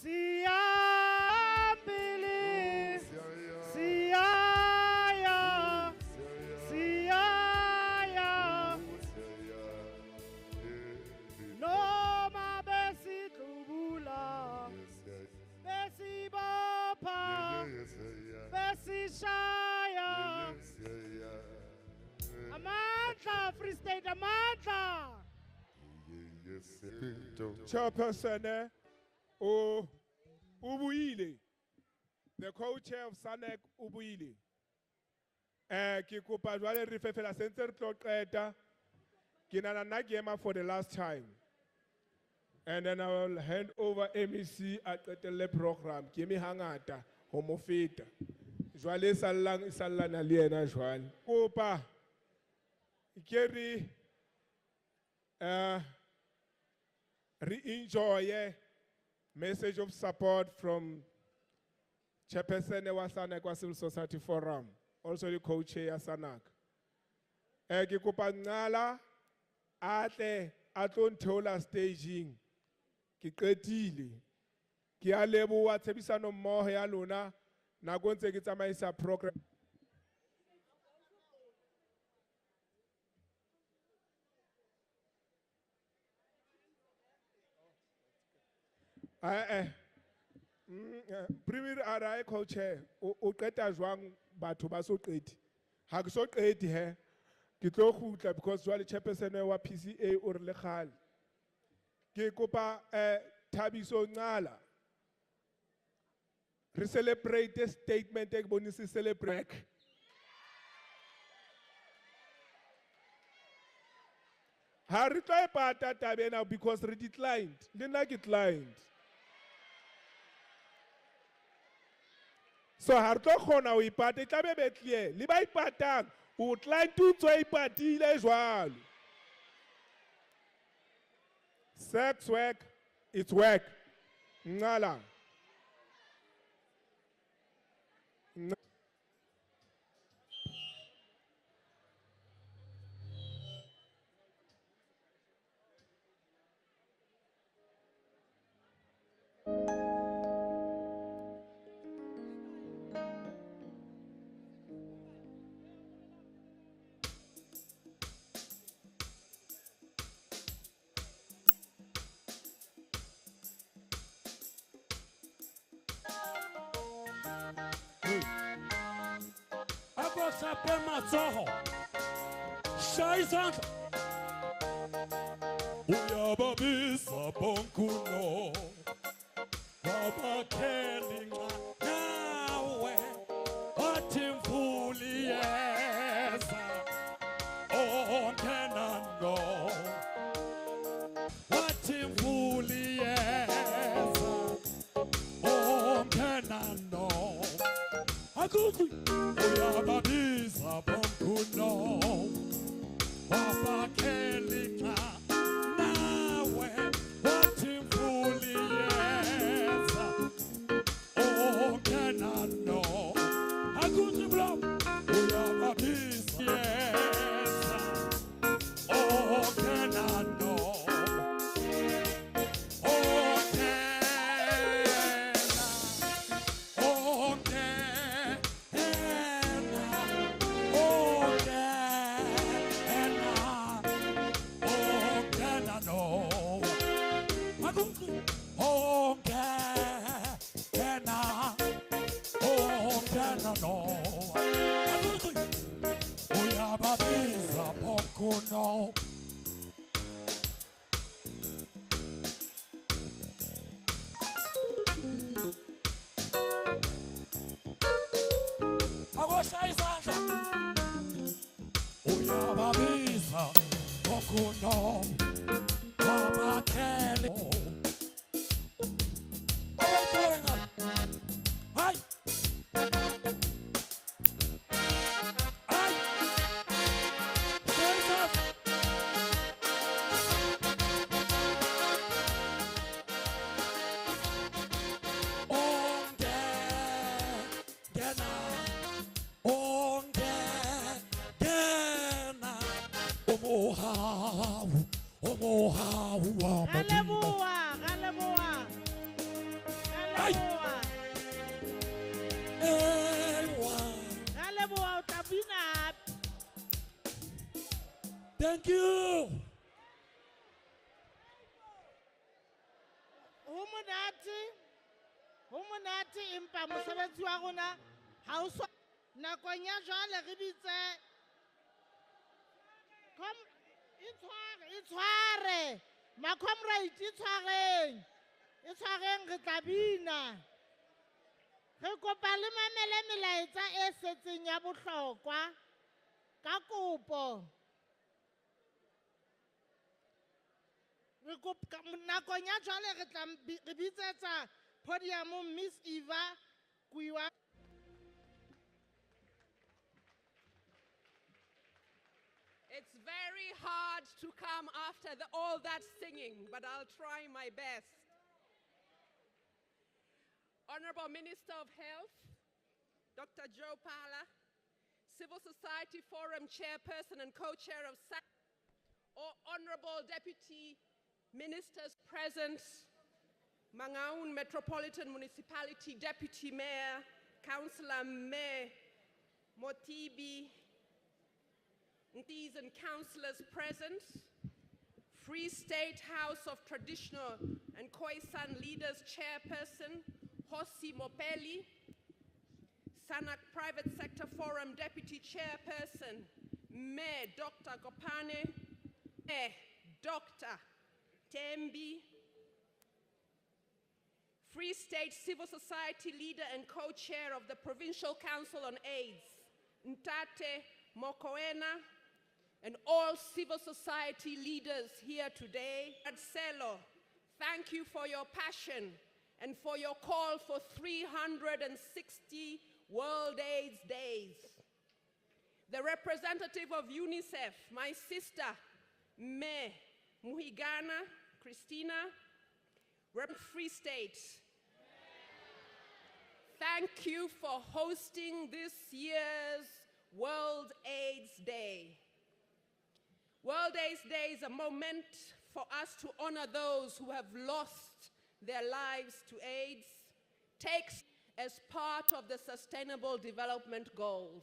siambili, siaya, siaya. Noma besi kubula, besi bopa, besi shaya. Amandla, Free State, amandla. Chairperson, oh, Ubuile, the co-chair of SANEC Ubuile. Ki kopa jwale re fefela sentse re tlo qeta. Ke nana nna ke ema for the last time. And then I will hand over MEC at the program. Ke eme hangata ho mo feta. Jwale sallang le yena jwale. Kopa ke re enjoy message of support from Chairperson wa SANAC wa Civil Society Forum, also the co-chair SANAC. Ke kopa ngala atle atlo ntheola staging. Ke qetile. Ke a leboha tshebisano mmoho ya lona nako ntse ke tsamaisa program. Premier ara co-chair o qeta jwang batho ba so qeti. Ha ke so qeti he. Ke tlo khutla because jwale chairperson wa PCA o re le khale. Ke kopa Thabiso Ngala. Re celebrate the statement e bonisi celebrate. Ha re tlo e pata tabe now because re declined. Le nna ke declined. So ha re tlo khona o ipata e tla be be clear. Le ba ipatang o tla ntutso e ipatile jwalo. Sex work, it's work. Ngala. Ako sape matsoho. Shaizant. Uyababisa bonkuno. Baba kelinga nawe. Atimfuli yesa. Oh kenano. Atimfuli yesa. Oh kenano. Akuku. Uyababisa bonkuno. Baba kelinga nawe. Atimfuli yesa. Oh kenano. Akuku blam. Uyababisa yesa. Oh kenano. Oh kenano. No. Agosha izandla. Uyababisa okuno. Baba Kelly. Ay. Ay. Jesus. Onge. Gena. Onge. Gena. Omohawu. Omohawu. Galeboa, galeboa. Ay. Galeboa. Elwa. Galeboa o tla bina. Thank you. Ho monate empa mosebetsi wa rona ha o so nakong ya jwale re bitse Ma-comrades, itshwareng. Itshwareng, re tla bina. Re kopa le mamele melaetsa e setseng ya bohlokwa. Ka kopo. Nakong ya jwale re tla re bitsetsa podium Miss Eva Kuiwa. It's very hard to come after all that singing, but I'll try my best. Honorable Minister of Health, Dr. Joe Pala, Civil Society Forum Chairperson and Co-Chair of or Honorable Deputy Ministers present, Mangaun Metropolitan Municipality Deputy Mayor, Councillor Mayor Motibi, and councillors present, Free State House of Traditional and Khoisan Leaders Chairperson, Hosi Mopeli, Sanak Private Sector Forum Deputy Chairperson, Mayor Dr. Gopane, Mayor Dr. Tembi, Free State Civil Society Leader and Co-Chair of the Provincial Council on AIDS, Ntate Mokoena, and all civil society leaders here today. Marcelo, thank you for your passion and for your call for 360 World AIDS Days. The representative of UNICEF, my sister, Me Muhigana Christina, Free State. Thank you for hosting this year's World AIDS Day. World AIDS Day is a moment for us to honor those who have lost their lives to AIDS, takes as part of the Sustainable Development Goals.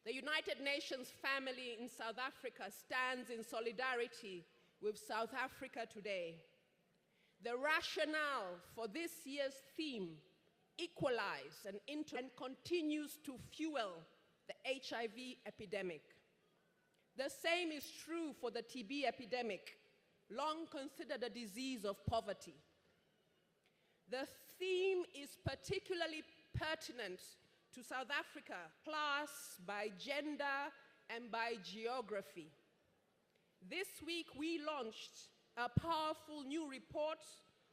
The United Nations family in South Africa stands in solidarity with South Africa today. The rationale for this year's theme, equalize and continues to fuel the HIV epidemic. The same is true for the TB epidemic, long considered a disease of poverty. The theme is particularly pertinent to South Africa, class, by gender, and by geography. This week we launched a powerful new report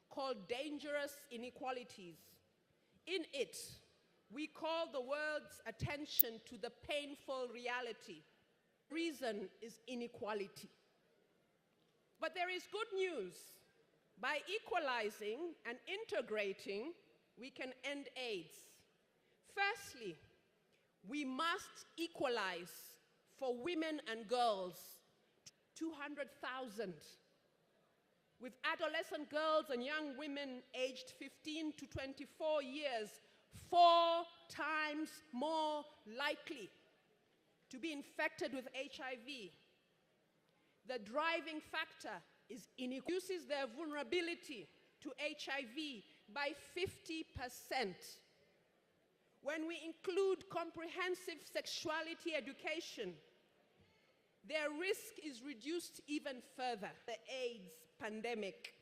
called Dangerous Inequalities. In it, we call the world's attention to the painful reality. Reason is inequality. But there is good news. By equalizing and integrating, we can end AIDS. Firstly, we must equalize for women and girls, 200,000. With adolescent girls and young women aged 15 to 24 years, 4 times more likely to be infected with HIV. The driving factor is reduces their vulnerability to HIV by 50%. When we include comprehensive sexuality education, their risk is reduced even further. The AIDS pandemic.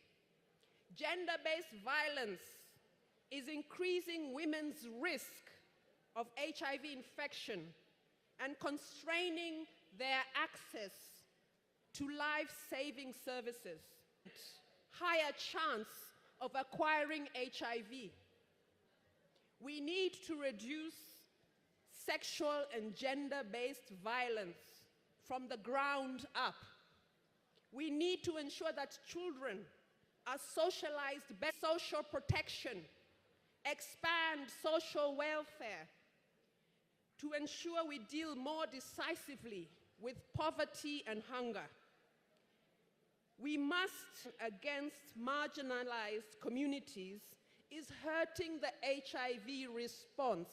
Gender-based violence is increasing women's risk of HIV infection and constraining their access to life-saving services. Higher chance of acquiring HIV. We need to reduce sexual and gender-based violence from the ground up. We need to ensure that children are socialized, better social protection, expand social welfare, to ensure we deal more decisively with poverty and hunger. We must, against marginalized communities, is hurting the HIV response.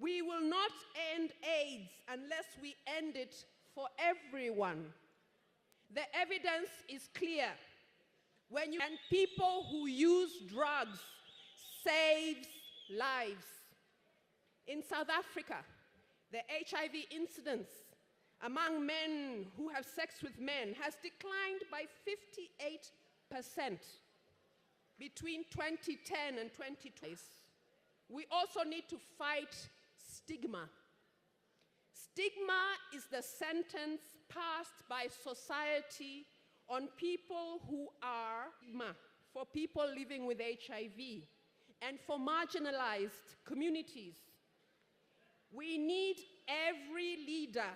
We will not end AIDS unless we end it for everyone. The evidence is clear. And people who use drugs saves lives. In South Africa, the HIV incidence among men who have sex with men has declined by 58% between 2010 and 2020. We also need to fight stigma. Stigma is the sentence passed by society on people who are for people living with HIV and for marginalized communities. We need every leader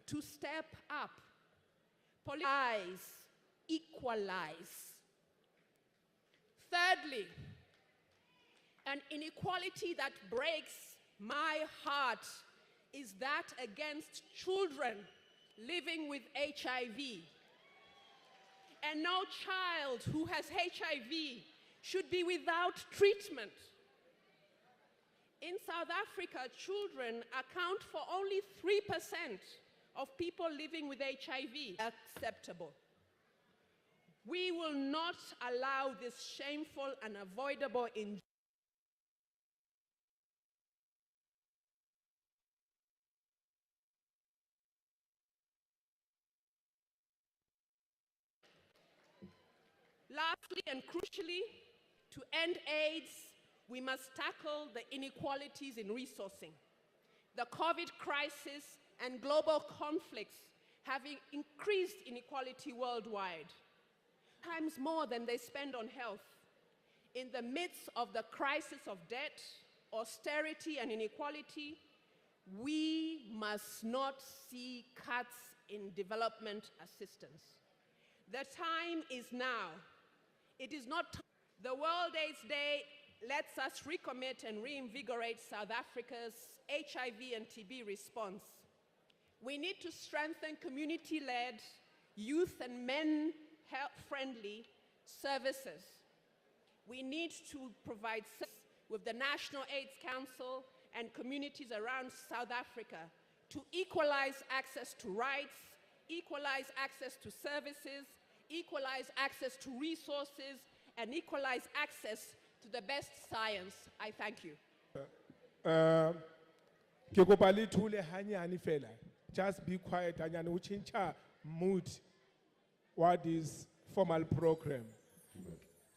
to step up, politicize, equalize. Thirdly, an inequality that breaks my heart is that against children living with HIV. And no child who has HIV should be without treatment. In South Africa, children account for only 3% of people living with HIV. Acceptable. We will not allow this shameful and avoidable injustice. Lastly and crucially, to end AIDS, we must tackle the inequalities in resourcing. The COVID crisis and global conflicts have increased inequality worldwide, times more than they spend on health. In the midst of the crisis of debt, austerity, and inequality, we must not see cuts in development assistance. The time is now. It is not time. The World AIDS Day lets us recommit and reinvigorate South Africa's HIV and TB response. We need to strengthen community-led, youth and men-friendly services. We need to provide with the National AIDS Council and communities around South Africa to equalize access to rights, equalize access to services, equalize access to resources, and equalize access to the best science. I thank you. Ke kopa le thule hanyane fela. Just be quiet hanyane o chincha mood what is formal program.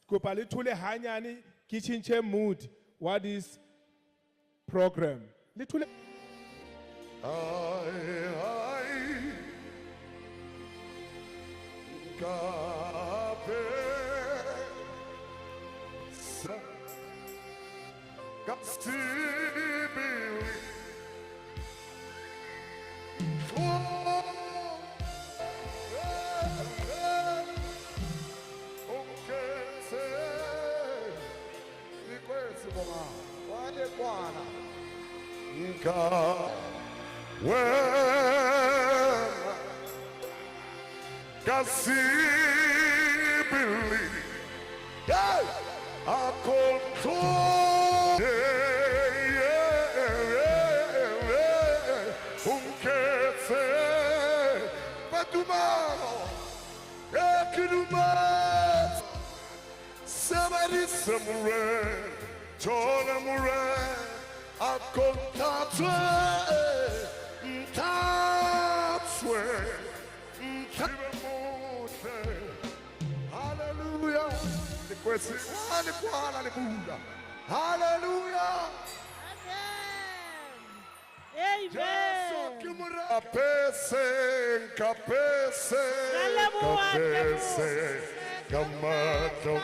Kopa le thule hanyane ki chinche mood what is program. Le thule Somebody somewhere, John Murray, I contact hallelujah. The question, hallelujah. Hallelujah. Amen. Capese, capese, capese, camato,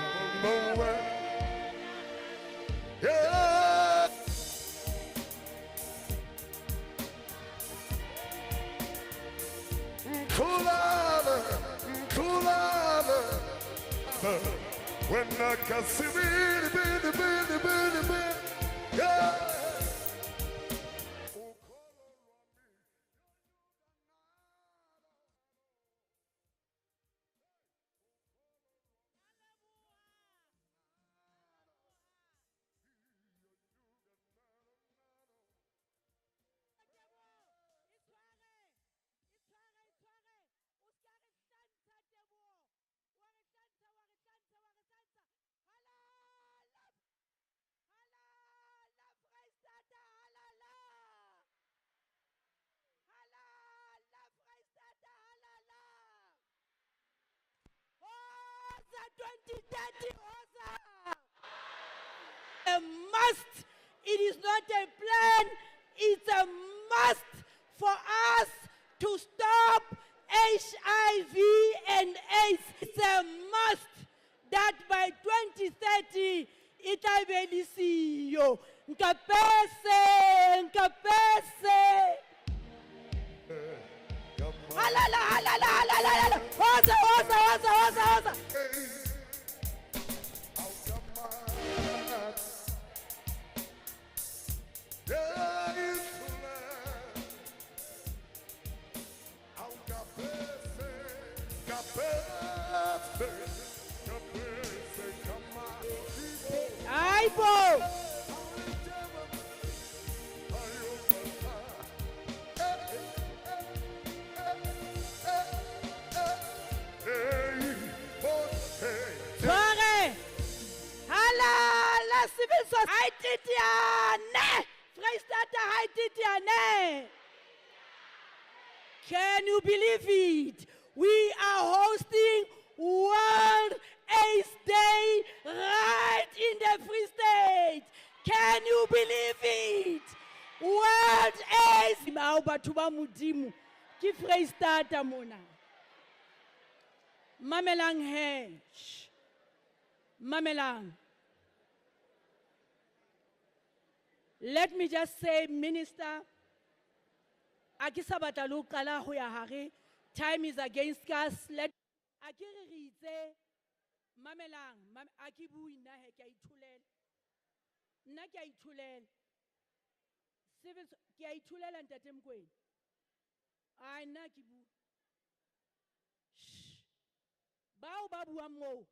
yeah. Kulala, kulala. When I can see me, yeah. must. It is not a plan, it's a must for us to stop HIV and AIDS. It's a must that by 2030 it will be CEO. Nkapese, nkapese. Halala, halala, halala, halala. Hosa, hosa, hosa, hosa, hosa. Aibo. Tore. Halala, civil society. Haititiane. Freistata Haititiane. Can you believe it? We are hosting World AIDS Day right in the Free State. Can you believe it? World AIDS. Mau batho ba modimo ke Freistata mona. Mamelang he. Mamelang. Let me just say, Minister, Akisa batalu kala ho ya hare. Time is against us. Let akere re itse mamelang akibui nna he ke a ithulela. Nna ke a ithulela. Civil ke a ithulela ntate Mkwena. Ai nna ke bu. Bao ba buang mo.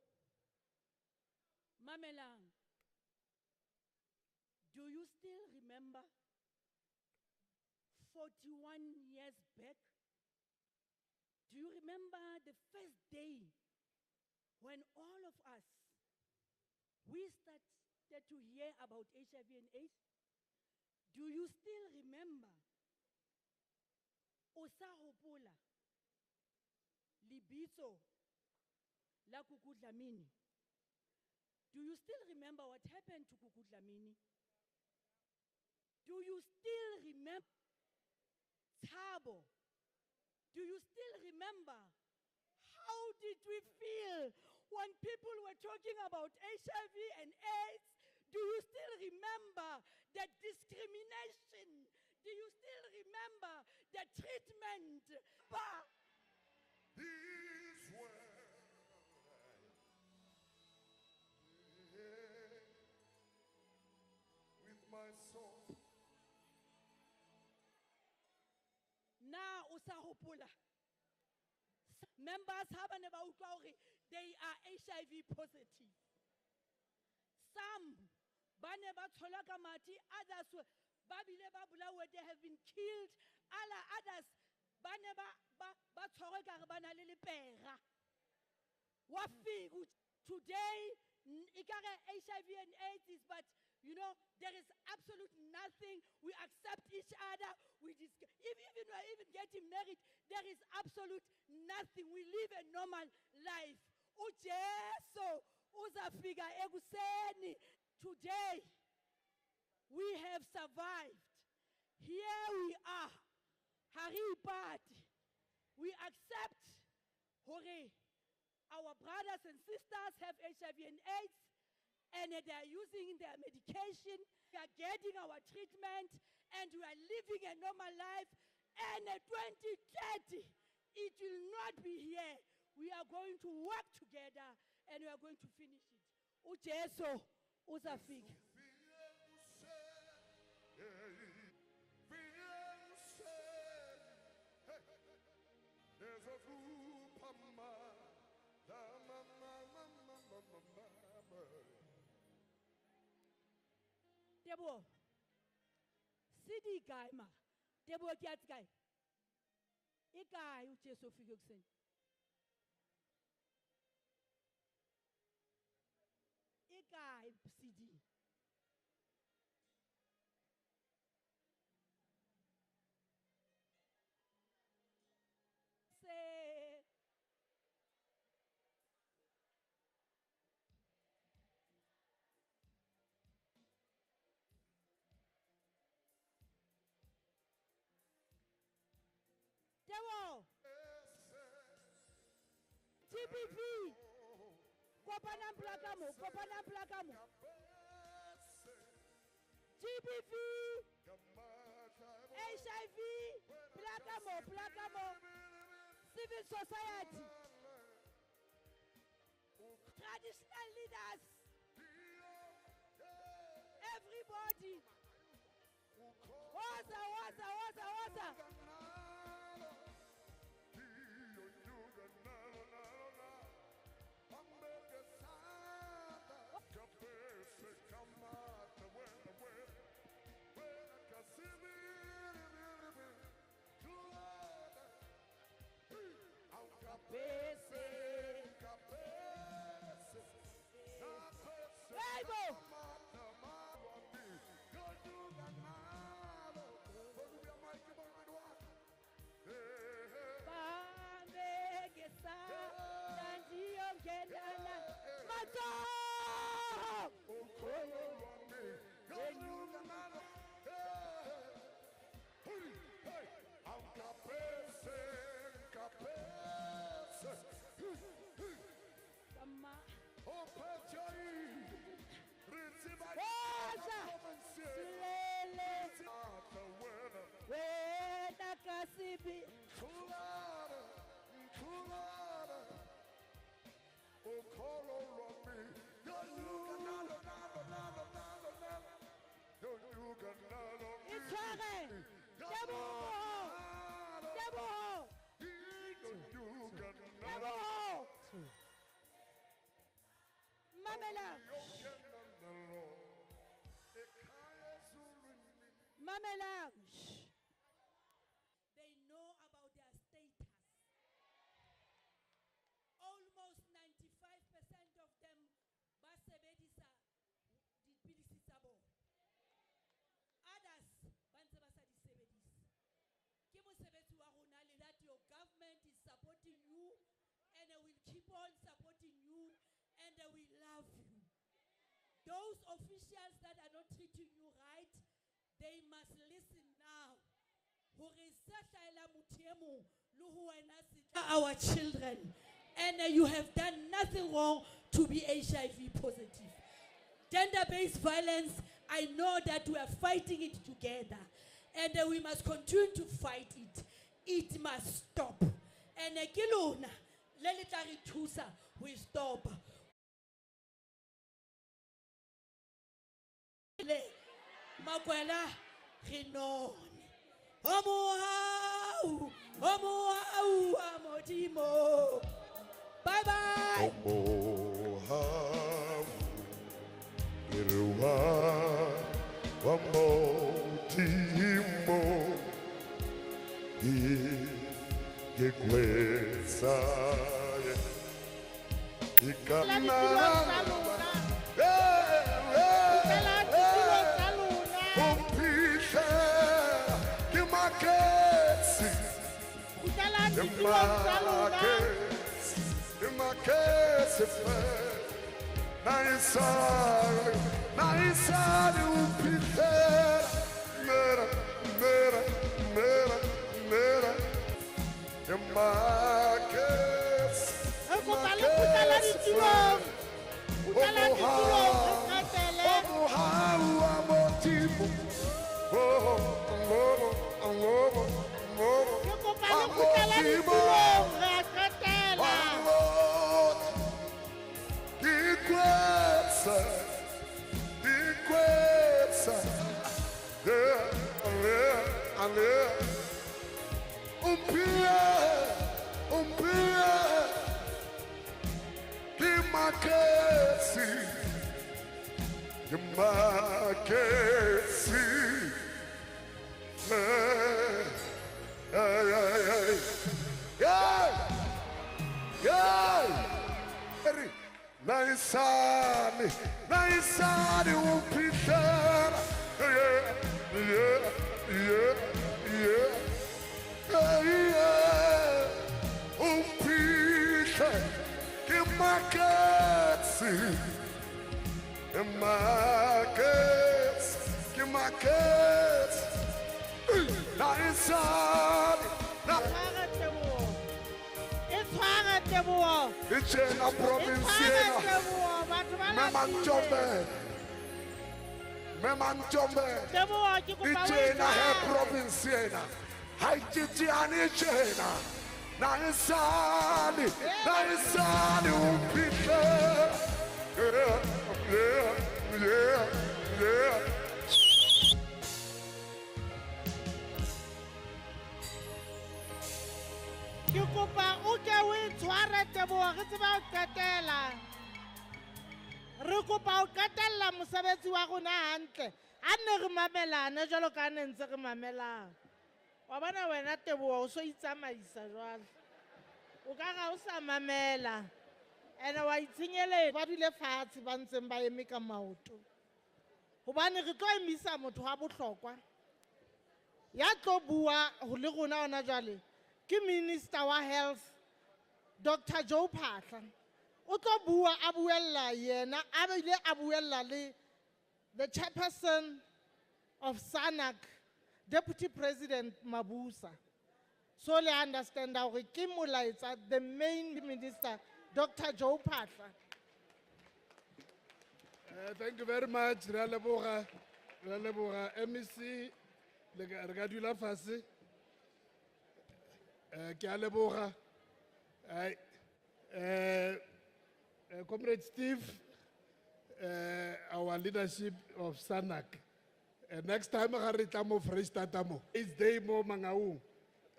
Mamelang. Do you still remember 41 years back? Do you remember the first day when all of us, we started to hear about HIV and AIDS? Do you still remember? Osahopola, Libito, la Kukudlamini. Do you still remember what happened to Kukudlamini? Do you still remember Thabo? Do you still remember how did we feel when people were talking about HIV and AIDS? Do you still remember the discrimination? Do you still remember the treatment? This world, with my soul. Na usahopula. Members have never they are HIV positive. Some bane ba thola ka mati, others babile ba bulawa, they have been killed. Others bane ba tshwarwe ka re bana le lepera. Wa figu today ikare HIV and AIDS is, but you know, there is absolute nothing. We accept each other. We even getting married, there is absolute nothing. We live a normal life. Ujeso uzafika ekuseni. Today, we have survived. Here we are. Hari party. We accept hore our brothers and sisters have HIV and AIDS, and they are using their medication. We are getting our treatment, and we are living a normal life. And 2030, it will not be here. We are going to work together, and we are going to finish it. Ujeso uzafika. There's a group of Tebo, Sidi guy ma. Tebo kiat guy. Ikai ujeso fika kuseni. Ikai Sidi. Say Tebo. TPP. Kopana plakamo. GBV. HIV. Plakamo. Civil society. Traditional leaders. Everybody. Water. Mamela. They know about their status. Almost 95% of them basebedisa dipilisi tsa bona. Others bantse ba sa di sebedisa. Ke mosebetsi wa rona le that your government is supporting you and they will keep on supporting you and they will love you. Those officials that are not treating you right, they must listen now. Our children, and you have done nothing wrong to be HIV positive. Gender-based violence, I know that we are fighting it together, and we must continue to fight it. It must stop. And Kiluna, Lelitari Tusa, we stop. Makwela Rinon. Omohau, Amodimo. Bye bye. Omohau, Irua, Amodimo. Igekwesa, Naisari upitera, mera, Naisani upitera, umpita, que maquete, Naisani, Teboho. Ichena province Itshware ena. Teboho, batho ba Mema lapile. Ntombe. Mema Ntombe. Teboho, ke kopa o Ichena he itshware. province ena. Hai titiani ichena. Na isali umpile. Yeah. Ke kopa o ke o itshware Teboho, re tseba ho qetela. Re kopa o qetella mosebetsi wa rona hantle. Ha nne re mamelane jwalo ka ne ntse re mamelang. Wa bona wena Teboho o so itsamaisa jwale. O ka ga o sa mamela. Ene wa itshenyele ba dule fatshe ba ntseng ba eme ka maoto. Hobane re tlo emisa motho wa bohlokwa. Ya tlo bua ho le rona ona jwale ke Minister wa Health, Dr. Joe Phaahla. O tlo bua a buella yena, a bile a buella le the chairperson of SANAC, Deputy President Mabuza. So le understand how ke molaetsa the main minister, Dr. Joe Phaahla. Thank you very much. Re a leboga MEC le re ka dula fatshe. Ke a leboga. Comrade Steve, our leadership of SANAC. Next time ga re tla mo Freistata mo. It's day mo Mangaung.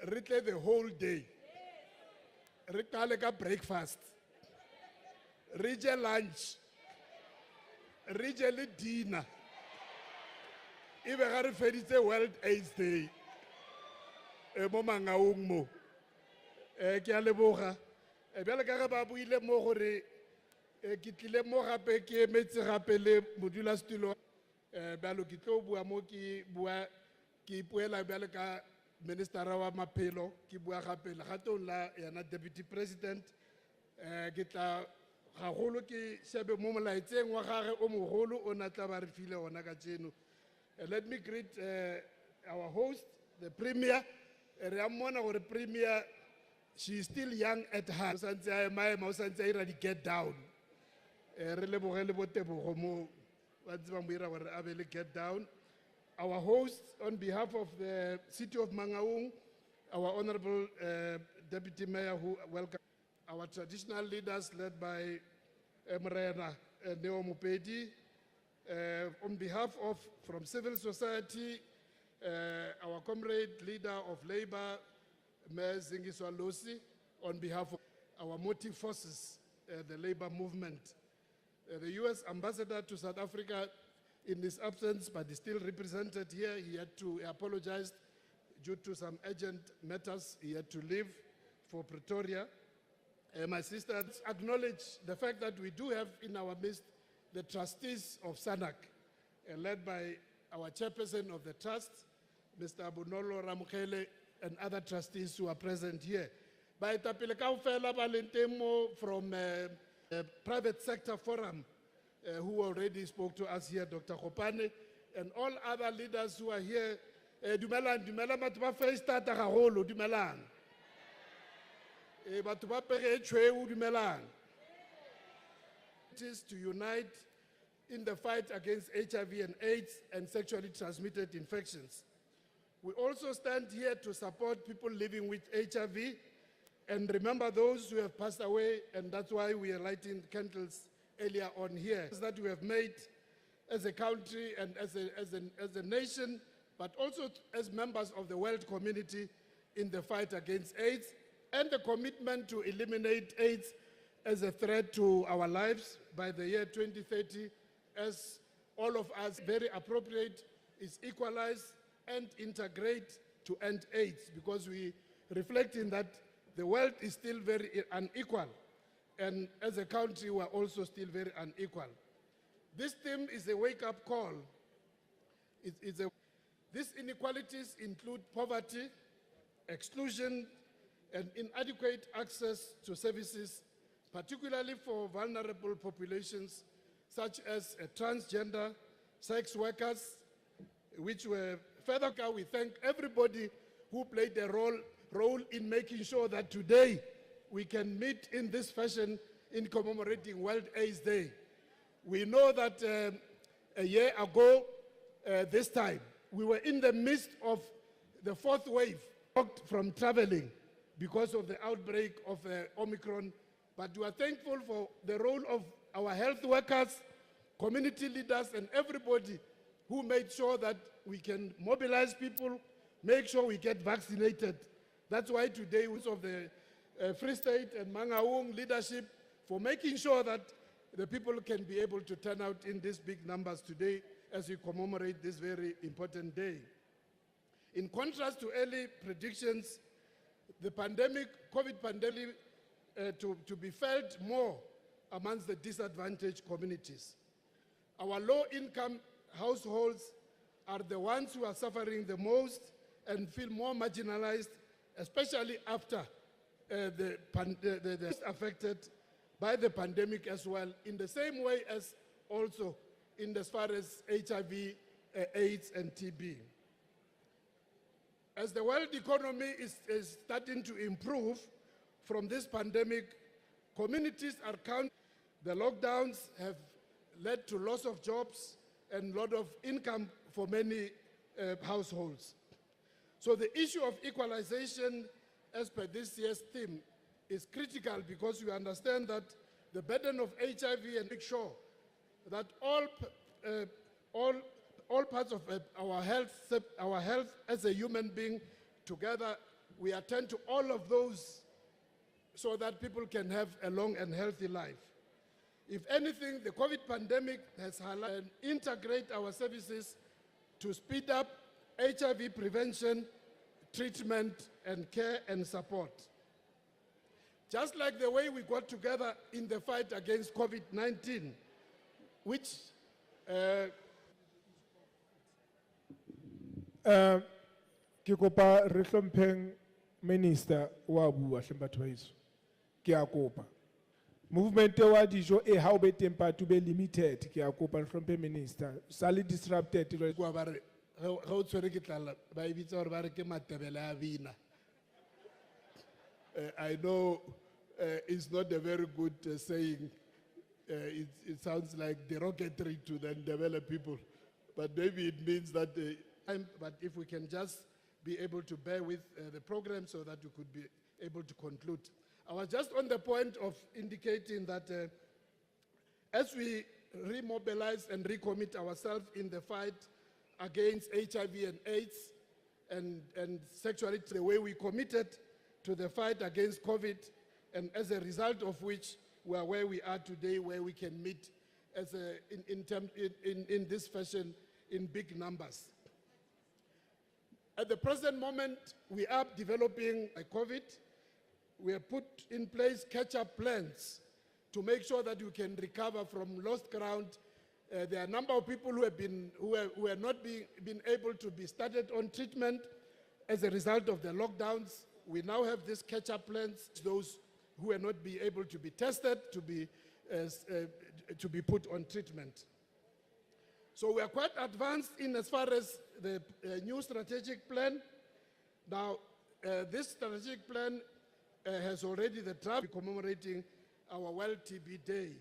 Re tle the whole day. Re qale ka breakfast. Re je lunch. Re je le dinner. Ebe ga re feditse World AIDS Day. Mo Mangaung mo. Ke a leboga. Bjale ka ge ba buile mo gore ke tlile mo gape ke emetse gape le modulasetulo. Bjalo ke tlo bua mo ke ipuela bjale ka ministera wa maphelo ke bua gape legatong la yana deputy president. Ke tla gagolo ke shebe mo molaetseng wa gage o mogolo o na tla ba re file ona ka tseno. Let me greet our host, the premier. Re a mmona gore premier, she is still young at heart. O santse a ema o santse a ira di get down. Re leboge le botebogo mo ba tsebang mo ira gore a be le get down. Our host, on behalf of the city of Mangaung, our honorable deputy mayor who welcome our traditional leaders led by Morena Neo Mopedi. On behalf of from civil society, our comrade leader of labor, Mayor Zingiswa Losi, on behalf of our motive forces, the labor movement. The US ambassador to South Africa in his absence, but is still represented here. He had to apologize due to some urgent matters. He had to leave for Pretoria. My sisters acknowledge the fact that we do have in our midst the trustees of SANAC, led by our chairperson of the trust, Mr. Abunolo Ramukele, and other trustees who are present here. Baetapele kaofela ba leng teng mo from private sector forum, who already spoke to us here, Dr. Kopane, and all other leaders who are here. Dumelang batho ba Freistata gagolo, dumelang. Batho ba Pere Tshweu, dumelang. It is to unite in the fight against HIV and AIDS and sexually transmitted infections. We also stand here to support people living with HIV and remember those who have passed away, and that's why we are lighting candles earlier on here. That we have made as a country and as a nation, but also as members of the world community in the fight against AIDS, and the commitment to eliminate AIDS as a threat to our lives by the year 2030, as all of us very appropriate, is equalize and integrate to end AIDS, because we reflect in that the world is still very unequal, and as a country we are also still very unequal. This theme is a wake-up call. These inequalities include poverty, exclusion, and inadequate access to services, particularly for vulnerable populations such as transgender, sex workers, which were further. We thank everybody who played a role in making sure that today we can meet in this fashion in commemorating World AIDS Day. We know that a year ago, this time, we were in the midst of the fourth wave, blocked from traveling because of the outbreak of Omicron. But we are thankful for the role of our health workers, community leaders, and everybody who made sure that we can mobilize people, make sure we get vaccinated. That's why today, we of the Free State and Mangaung leadership for making sure that the people can be able to turn out in these big numbers today as we commemorate this very important day. In contrast to early predictions, the COVID pandemic, to be felt more amongst the disadvantaged communities. Our low-income households are the ones who are suffering the most and feel more marginalized, especially after the affected by the pandemic as well, in the same way as also in as far as HIV, AIDS, and TB. As the world economy is starting to improve from this pandemic, communities are counting. The lockdowns have led to loss of jobs and lot of income for many households. So the issue of equalization, as per this year's theme, is critical because we understand that the burden of HIV and make sure that all parts of our health as a human being together, we attend to all of those so that people can have a long and healthy life. If anything, the COVID pandemic has highlighted and integrate our services to speed up HIV prevention, treatment, and care and support. Just like the way we got together in the fight against COVID-19, which ke kopa re hlompheng minister wa bua hle batho ba heso ke a kopa movement wa dijo e ha o be teng batho be limited ke a kopa re hlomphe minister sale disrupted kwa ba re ga o tshwere ke tlala ba e bitsa gore ba re ke matebele a bina. I know it's not a very good saying. It sounds like derogatory to then develop people, but maybe it means that but if we can just be able to bear with the program so that we could be able to conclude. I was just on the point of indicating that as we remobilize and recommit ourselves in the fight against HIV and AIDS and sexuality, the way we committed to the fight against COVID, and as a result of which we are where we are today, where we can meet as in this fashion in big numbers. At the present moment, we are developing a COVID. We have put in place catch-up plans to make sure that we can recover from lost ground. There are a number of people who have not been able to be started on treatment as a result of the lockdowns. We now have these catch-up plans, those who will not be able to be tested, to be put on treatment. So we are quite advanced in as far as the new strategic plan. Now, this strategic plan has already the draft commemorating our World TB Day.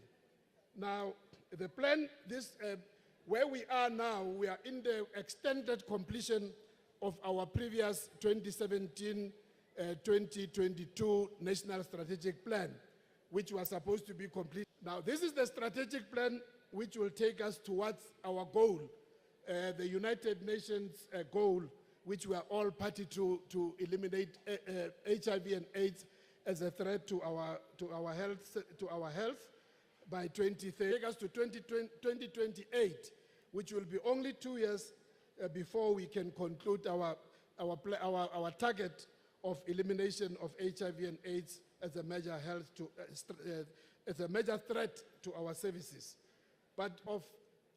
Now, the plan, where we are now, we are in the extended completion of our previous 2017-2022 National Strategic Plan, which was supposed to be complete. Now, this is the strategic plan which will take us towards our goal, the United Nations goal, which we are all party to eliminate HIV and AIDS as a threat to our health by 2030. Take us to 2028, which will be only 2 years before we can conclude our target of elimination of HIV and AIDS as a major as a major threat to our services. But of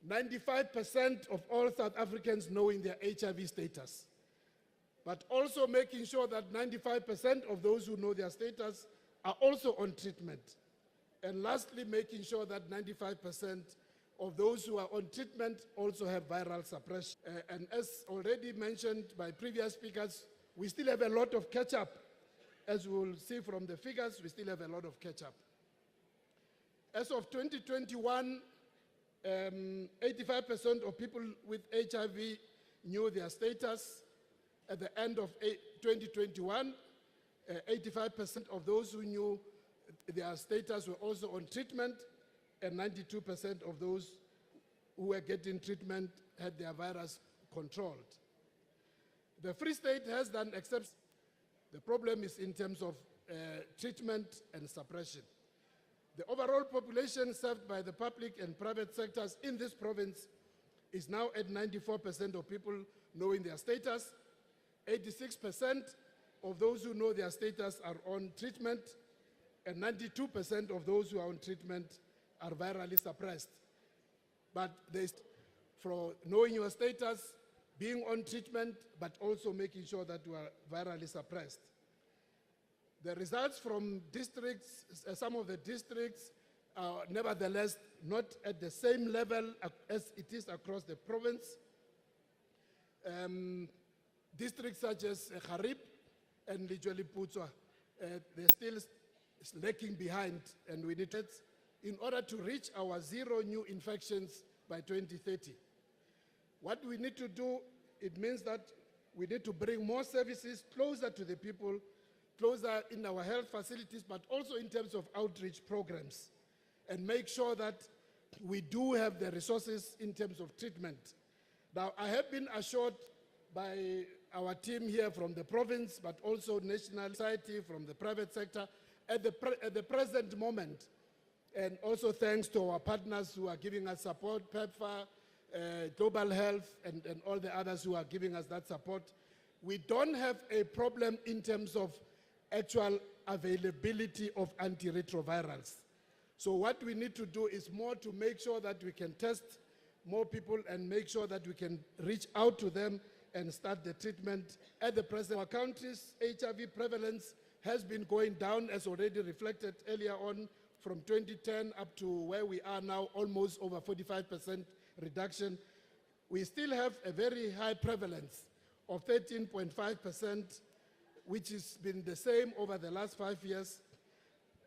95% of all South Africans knowing their HIV status, but also making sure that 95% of those who know their status are also on treatment. And lastly, making sure that 95% of those who are on treatment also have viral suppression. And as already mentioned by previous speakers, we still have a lot of catch-up as we will see from the figures, we still have a lot of catch up. As of 2021, 85% of people with HIV knew their status. At the end of 2021, 85% of those who knew their status were also on treatment, and 92% of those who were getting treatment had their virus controlled. The Free State has done except the problem is in terms of treatment and suppression. The overall population served by the public and private sectors in this province is now at 94% of people knowing their status. 86% of those who know their status are on treatment, and 92% of those who are on treatment are virally suppressed. But there's for knowing your status, being on treatment, but also making sure that you are virally suppressed. The results from districts, some of the districts, are nevertheless not at the same level as it is across the province. Districts such as Harib and Lijweli-Putswa, they're still lagging behind, and we need it in order to reach our 0 new infections by 2030. What we need to do, it means that we need to bring more services closer to the people, closer in our health facilities, but also in terms of outreach programs, and make sure that we do have the resources in terms of treatment. Now, I have been assured by our team here from the province, but also national society from the private sector, at the present moment, and also thanks to our partners who are giving us support, PEPFAR, Global Health, and all the others who are giving us that support. We don't have a problem in terms of actual availability of antiretrovirals. So what we need to do is more to make sure that we can test more people and make sure that we can reach out to them and start the treatment. At the present, our country's HIV prevalence has been going down, as already reflected earlier on, from 2010 up to where we are now, almost over 45% reduction. We still have a very high prevalence of 13.5%, which has been the same over the last 5 years.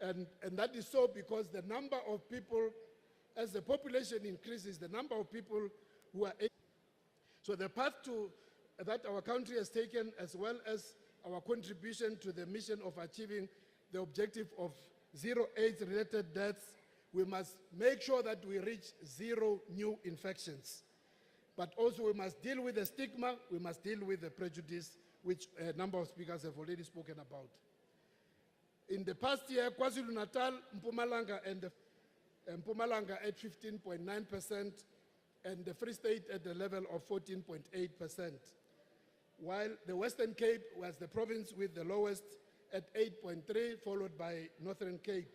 And that is so because the number of people, as the population increases, the number of people who are... So the path that our country has taken, as well as our contribution to the mission of achieving the objective of 0 AIDS-related deaths, we must make sure that we reach 0 new infections. But also we must deal with the stigma, we must deal with the prejudice, which a number of speakers have already spoken about. In the past year, KwaZulu-Natal, Mpumalanga, and Mpumalanga at 15.9%, and the Free State at the level of 14.8%. While the Western Cape was the province with the lowest at 8.3, followed by Northern Cape.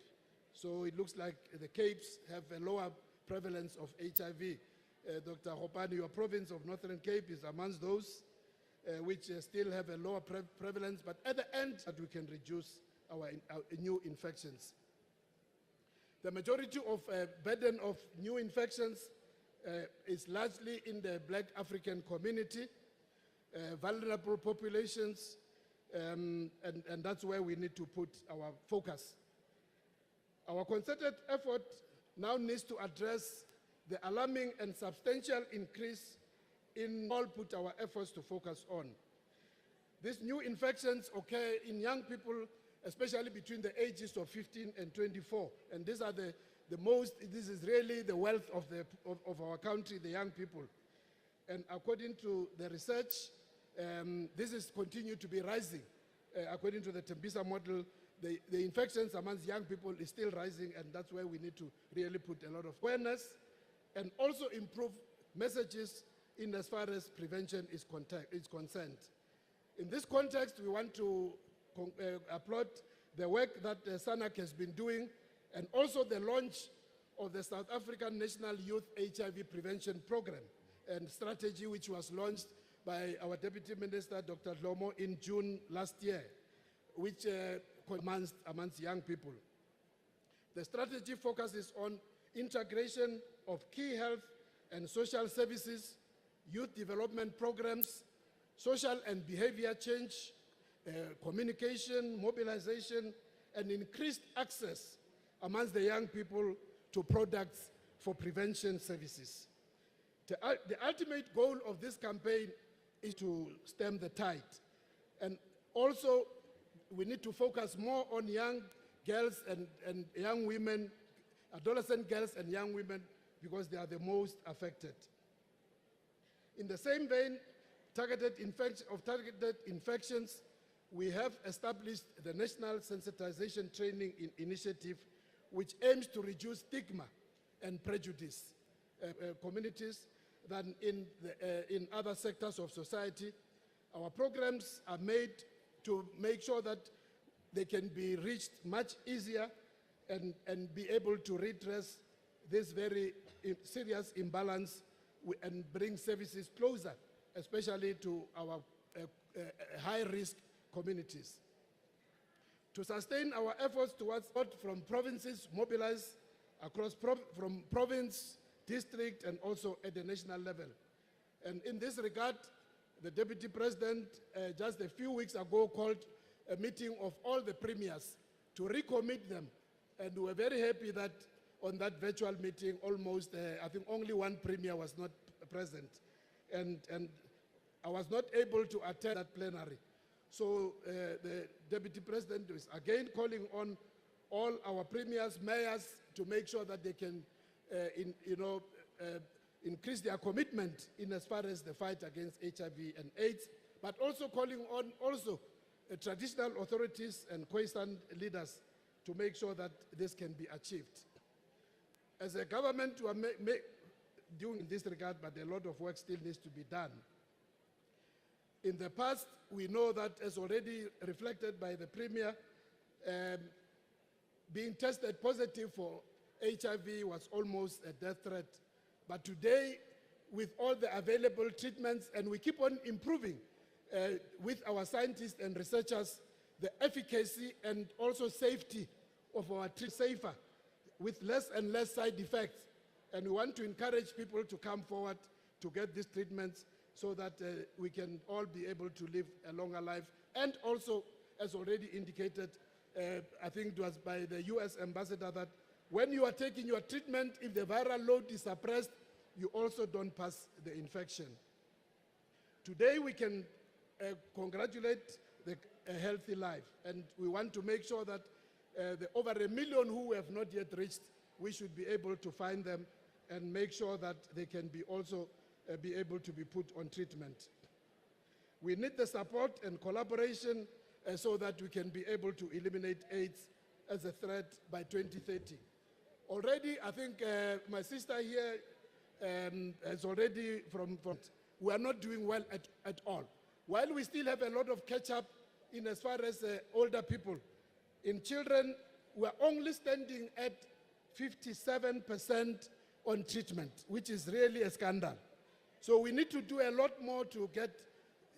So it looks like the Capes have a lower prevalence of HIV. Dr. Hopani, your province of Northern Cape is amongst those which still have a lower prevalence, but at the end, that we can reduce our new infections. The majority of burden of new infections is largely in the Black African community, vulnerable populations, and that's where we need to put our focus. Our concerted effort now needs to address the alarming and substantial increase in all put our efforts to focus on. These new infections occur in young people, especially between the ages of 15 and 24. And these are this is really the wealth of our country, the young people. And according to the research, this is continued to be rising. According to the Tembisa model, the infections amongst young people is still rising, and that's where we need to really put a lot of awareness and also improve messages in as far as prevention is concerned. In this context, we want to applaud the work that SANAC has been doing, and also the launch of the South African National Youth HIV Prevention Program and strategy, which was launched by our Deputy Minister, Dr. Dlomo, in June last year, which amongst young people. The strategy focuses on integration of key health and social services, youth development programs, social and behavior change, communication, mobilization, and increased access amongst the young people to products for prevention services. The ultimate goal of this campaign is to stem the tide. And also, we need to focus more on young girls and young women, adolescent girls and young women, because they are the most affected. In the same vein, targeted infections, we have established the National Sensitization Training Initiative, which aims to reduce stigma and prejudice communities than in other sectors of society. Our programs are made to make sure that they can be reached much easier and be able to redress this very serious imbalance and bring services closer, especially to our high-risk communities. To sustain our efforts towards from provinces mobilized across from province, district, and also at the national level. And in this regard, the Deputy President just a few weeks ago called a meeting of all the premiers to recommit them. And we were very happy that on that virtual meeting, almost, I think only one premier was not present. And I was not able to attend that plenary. So the Deputy President is again calling on all our premiers, mayors, to make sure that they can, increase their commitment in as far as the fight against HIV and AIDS, but also calling on traditional authorities and Khoisan leaders to make sure that this can be achieved. As a government, we are doing in this regard, but a lot of work still needs to be done. In the past, we know that, as already reflected by the Premier, being tested positive for HIV was almost a death threat. But today, with all the available treatments, and we keep on improving with our scientists and researchers, the efficacy and also safety of our treatment safer, with less and less side effects. And we want to encourage people to come forward to get these treatments so that we can all be able to live a longer life. And also, as already indicated, I think it was by the US ambassador, that when you are taking your treatment, if the viral load is suppressed, you also don't pass the infection. Today, we can congratulate a healthy life, and we want to make sure that the over 1 million who have not yet reached, we should be able to find them and make sure that they can be also be able to be put on treatment. We need the support and collaboration so that we can be able to eliminate AIDS as a threat by 2030. Already, I think my sister here has already we are not doing well at all. While we still have a lot of catch up in as far as older people, in children, we are only standing at 57% on treatment, which is really a scandal. So we need to do a lot more to get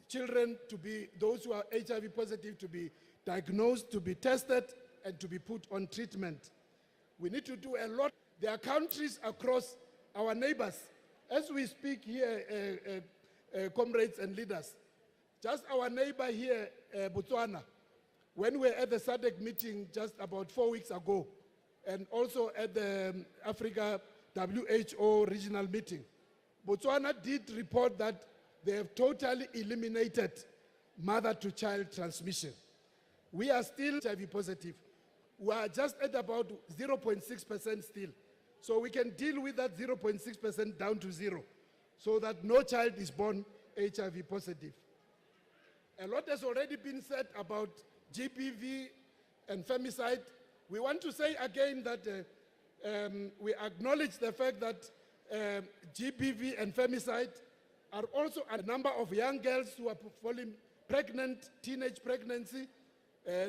children to be, those who are HIV positive, to be diagnosed, to be tested, and to be put on treatment. We need to do a lot. There are countries across our neighbors. As we speak here, comrades and leaders, just our neighbor here, Botswana, when we were at the SADC meeting just about 4 weeks ago, and also at the Africa WHO regional meeting, Botswana did report that they have totally eliminated mother-to-child transmission. We are still HIV positive. We are just at about 0.6% still. So we can deal with that 0.6% down to 0, so that no child is born HIV positive. A lot has already been said about GBV and femicide. We want to say again that we acknowledge the fact that GBV and femicide are also a number of young girls who are falling pregnant, teenage pregnancy.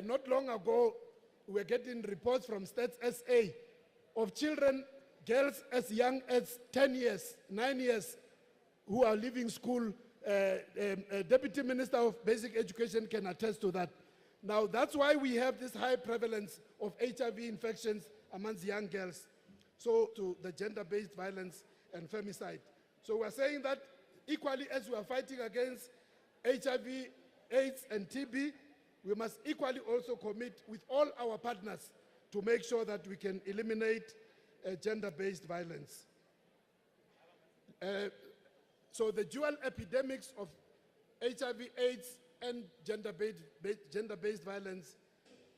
Not long ago, we were getting reports from Stats SA of children, girls as young as 10 years, 9 years, who are leaving school. Deputy Minister of Basic Education can attest to that. Now, that's why we have this high prevalence of HIV infections amongst young girls. So, to the gender-based violence and femicide. So we're saying that equally as we are fighting against HIV, AIDS, and TB, we must equally also commit with all our partners to make sure that we can eliminate gender-based violence. So the dual epidemics of HIV, AIDS, and gender-based violence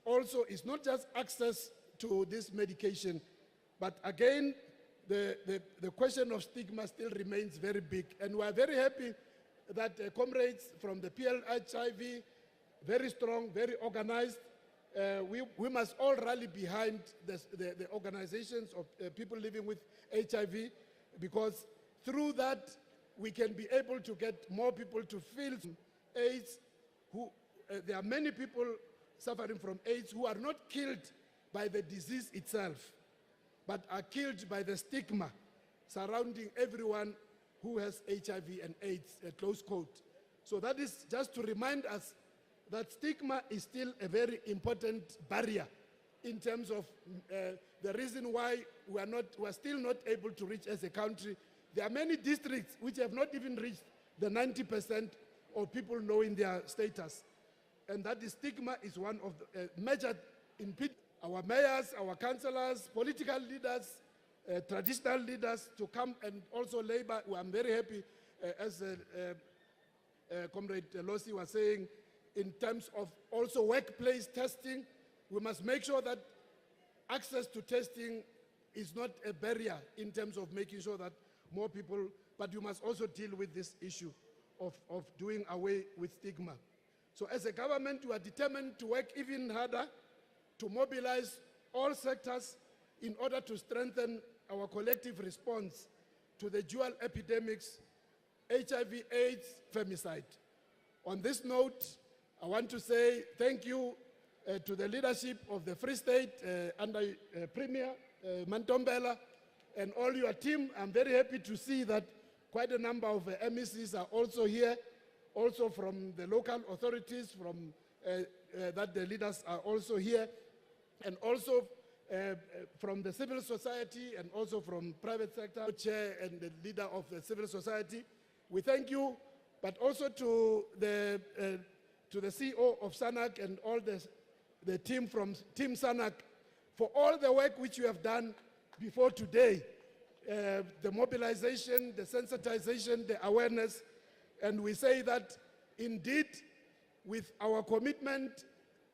also is not just access to this medication, but again, the question of stigma still remains very big. And we are very happy that comrades from the PLHIV, very strong, very organized, we must all rally behind the organizations of people living with HIV, because through that, we can be able to get more people to feel AIDS. There are many people suffering from AIDS who are not killed by the disease itself, but are killed by the stigma surrounding everyone who has HIV and AIDS, a close quote. So that is just to remind us that stigma is still a very important barrier in terms of the reason why we are still not able to reach as a country. There are many districts which have not even reached the 90% of people knowing their status. And that is stigma is one of the major impediments. Our mayors, our councillors, political leaders, traditional leaders to come and also labor. Well, I'm very happy, as Comrade Losi was saying, in terms of also workplace testing. We must make sure that access to testing is not a barrier in terms of making sure that more people, but you must also deal with this issue of doing away with stigma. So as a government, we are determined to work even harder to mobilize all sectors in order to strengthen our collective response to the dual epidemics, HIV, AIDS, femicide. On this note, I want to say thank you to the leadership of the Free State under Premier Mantombela and all your team. I'm very happy to see that quite a number of MECs are also here, also from the local authorities, from that the leaders are also here, and also from the civil society and also from private sector, chair and the leader of the civil society. We thank you, but also to the CEO of SANAC and all the team from Team SANAC for all the work which you have done before today, the mobilization, the sensitization, the awareness, and we say that indeed with our commitment,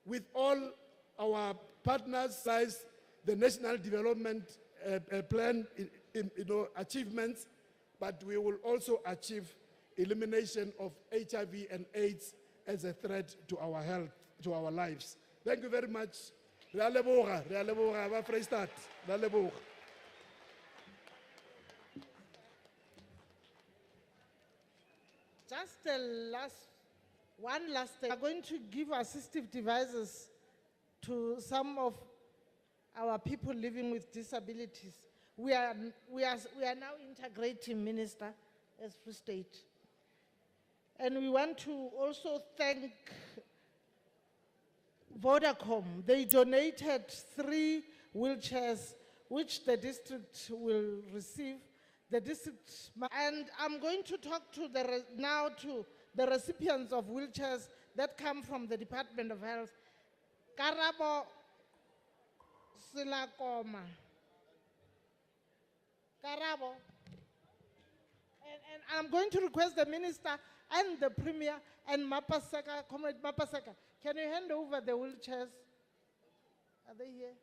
with all our partners, the National Development Plan achievements, but we will also achieve elimination of HIV and AIDS as a threat to our health, to our lives. Thank you very much. Re a leboga, ba Vrystaat. Re a leboga. Just one last thing. We are going to give assistive devices to some of our people living with disabilities. We are now integrating, Minister, as Free State. And we want to also thank Vodacom. They donated 3 wheelchairs, which the district will receive. The district, and I'm going to talk to now to the recipients of wheelchairs that come from the Department of Health. Karabo Silakoma. Karabo. And I'm going to request the Minister and the Premier and Mapaseka, Comrade Mapaseka, can you hand over the wheelchairs? Are they here?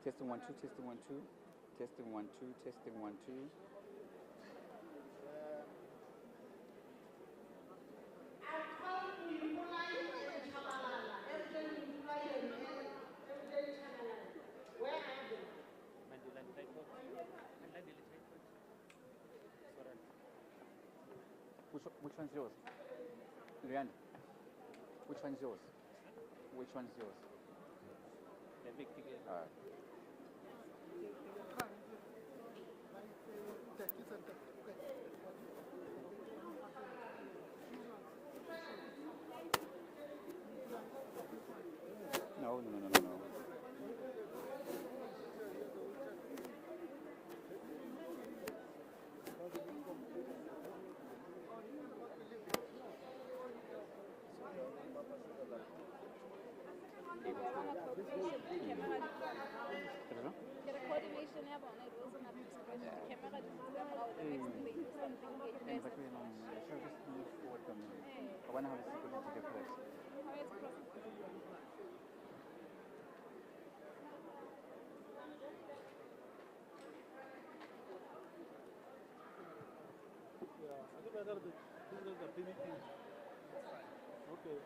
Testing 1 2, testing 1 2, testing 1 2, testing 1 2. Which one's yours? Leanne, which one's yours? Which one's yours? The big ticket. No. I wonder how the security get placed. Okay.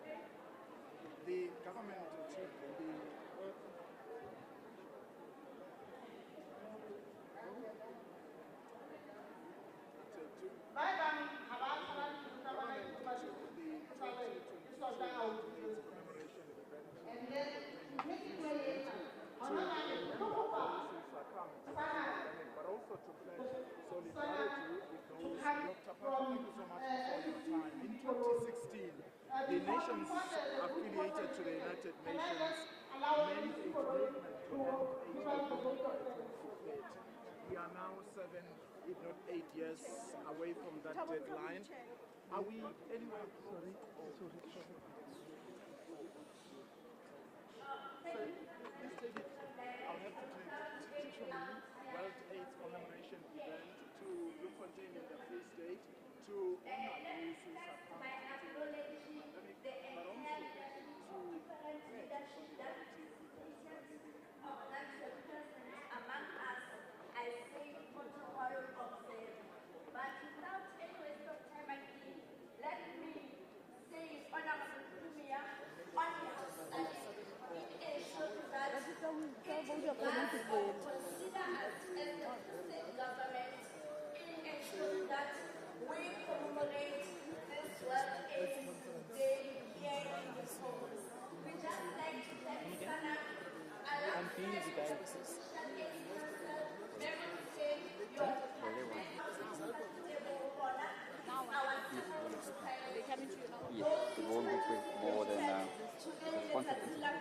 The government chief will be. But also to pledge solidarity with those. Dr. Patrick, thank you so much for your time. In 2016, the nations affiliated to the United Nations made a commitment to end HIV. We are now 7, if not 8 years away from that deadline. Are we anywhere close? This lady, I'll have to take from you World AIDS commemoration event to Bloemfontein in the Free State to honor those who succumbed to the pandemic, but also to pledge solidarity with those who are living. Among us, I say protocol observed. But without any waste of time again, let me say, Honorable Premier, on behalf of in ensure that it is consider us as the state government in ensuring that we commemorate this World AIDS Day here in the schools. We just like to thank Sana and Yes, the role which was more than responsive incident.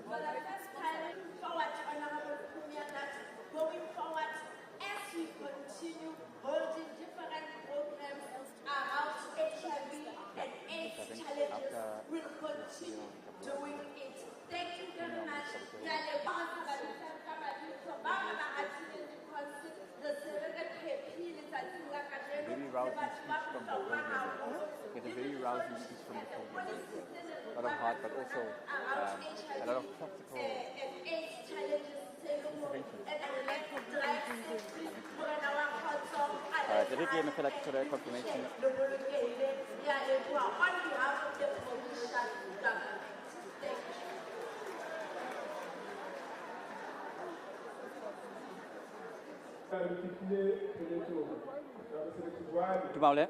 For the first time forward, Honorable Premier, that going forward, as we continue holding different programs around HIV and AIDS challenges, we'll continue doing it. Thank you very much. Very rousing speech from the podium. With a very rousing speech from the podium. A lot of heart, but also a lot of practical interventions. The big game, I feel like it's a confirmation. Dumale.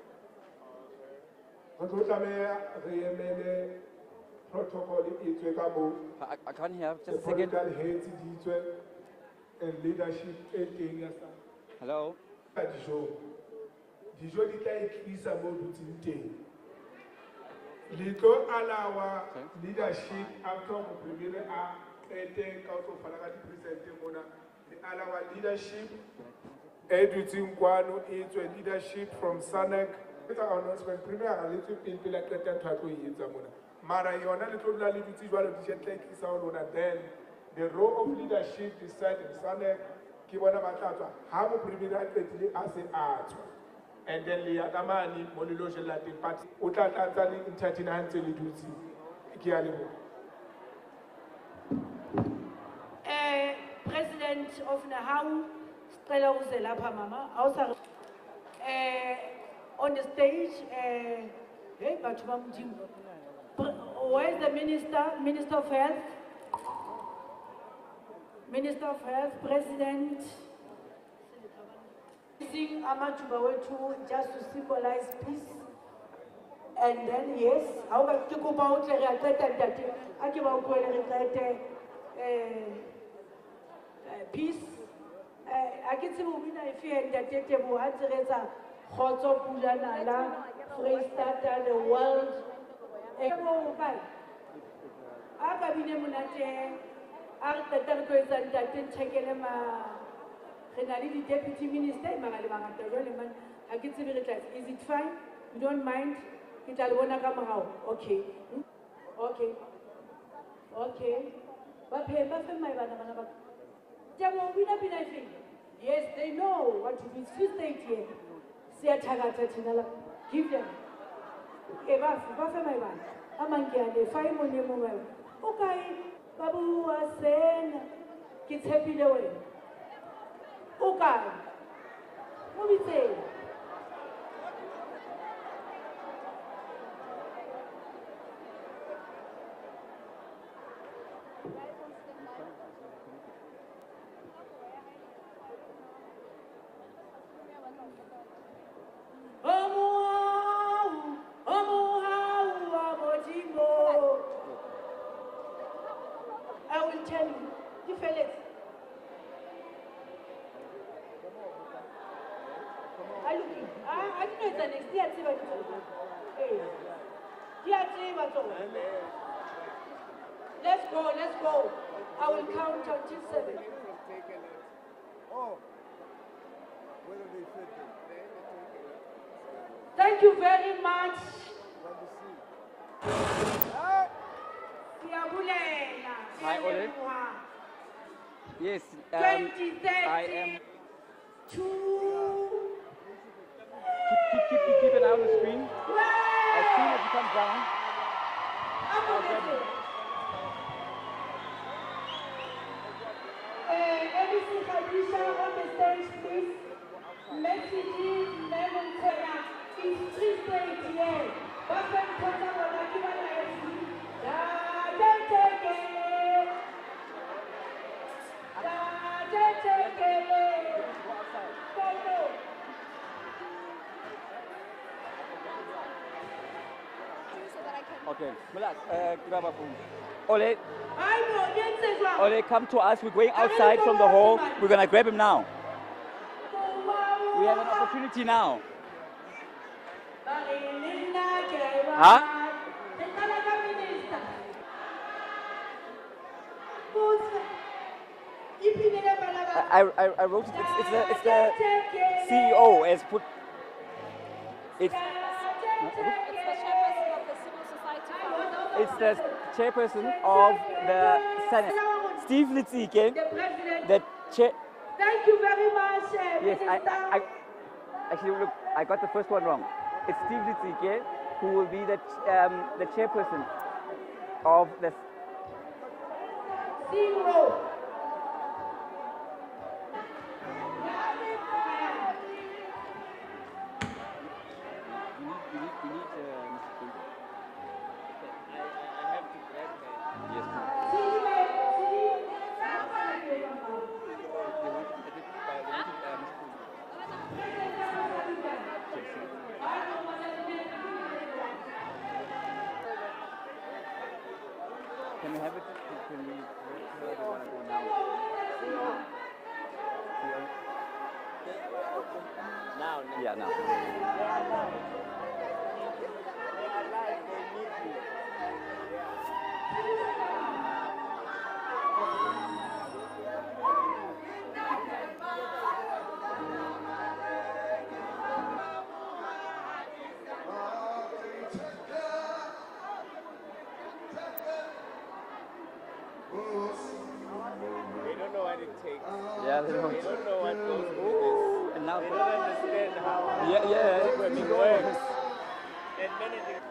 I can't hear, just a second. And leadership. Hello. Dijo di tla etlisa mo dutseng teng. Le tlo allow leadership after mo premier a eteng ka o fana ka di-president mona. Le allow leadership e dutseng kwano e tswe leadership from SANEC. It's an announcement premier a le tswe pele pele ka tla tlo e etsa mona. Mara yona le tlo dula le dutse jwalo di tla etlisa o lona then the role of leadership decided SANEC ki bona ba tla tswa ha mo premier a tletse a se a tswa. And then le ya kamane mo le lo jela teng party o tla tlatsa le entertain ha ntse le dutse ke a leboha. President of Nahau, Stella Uzelapa Mama, also on the stage, hey, where's the Minister, Minister of Health? Minister of Health, President. Using Amachuba Wetu just to symbolize peace. And then, yes, I want to go about the peace. I can see women if you had that Teresa, Hoto Pulanala, Freestata, the world. Deputy Minister, is it fine? You don't mind? Okay. Okay. Okay. Yes, they know what to do. It's state here. Give them. Okay. Babu was saying, kids happy the way. Okay. What we say? I will tell you. You fellas. I didn't know it's the next year. Let's go, let's go. I will count until 7. Oh, where do they fit them? Thank you very much. Hi, Ole. Yes, 2030. I am. Keep an eye on the screen. As soon as you come down, I'll grab you. ABC Khadija on the stage, please. Messages, Memontana, is 3 stage here. Bafen Kota Wanakiwa na FC. Okay, Mulas, grab a phone. Ole, Ole, come to us. We're going outside from the hall. We're gonna grab him now. We have an opportunity now. Huh? I wrote it. It's the CEO has put. It's the chairperson of the Senate, Steve Litzike, the chair. Thank you very much, Yes, I actually look. I got the first one wrong. It's Steve Litzike who will be the chairperson of the. CEO. Can we have it? Can we? Where do you want to go now? Now. Yeah, now. They don't know what it takes. Yeah, they don't. They don't know what goes with this. And now they don't understand how yeah, programming works. And many things.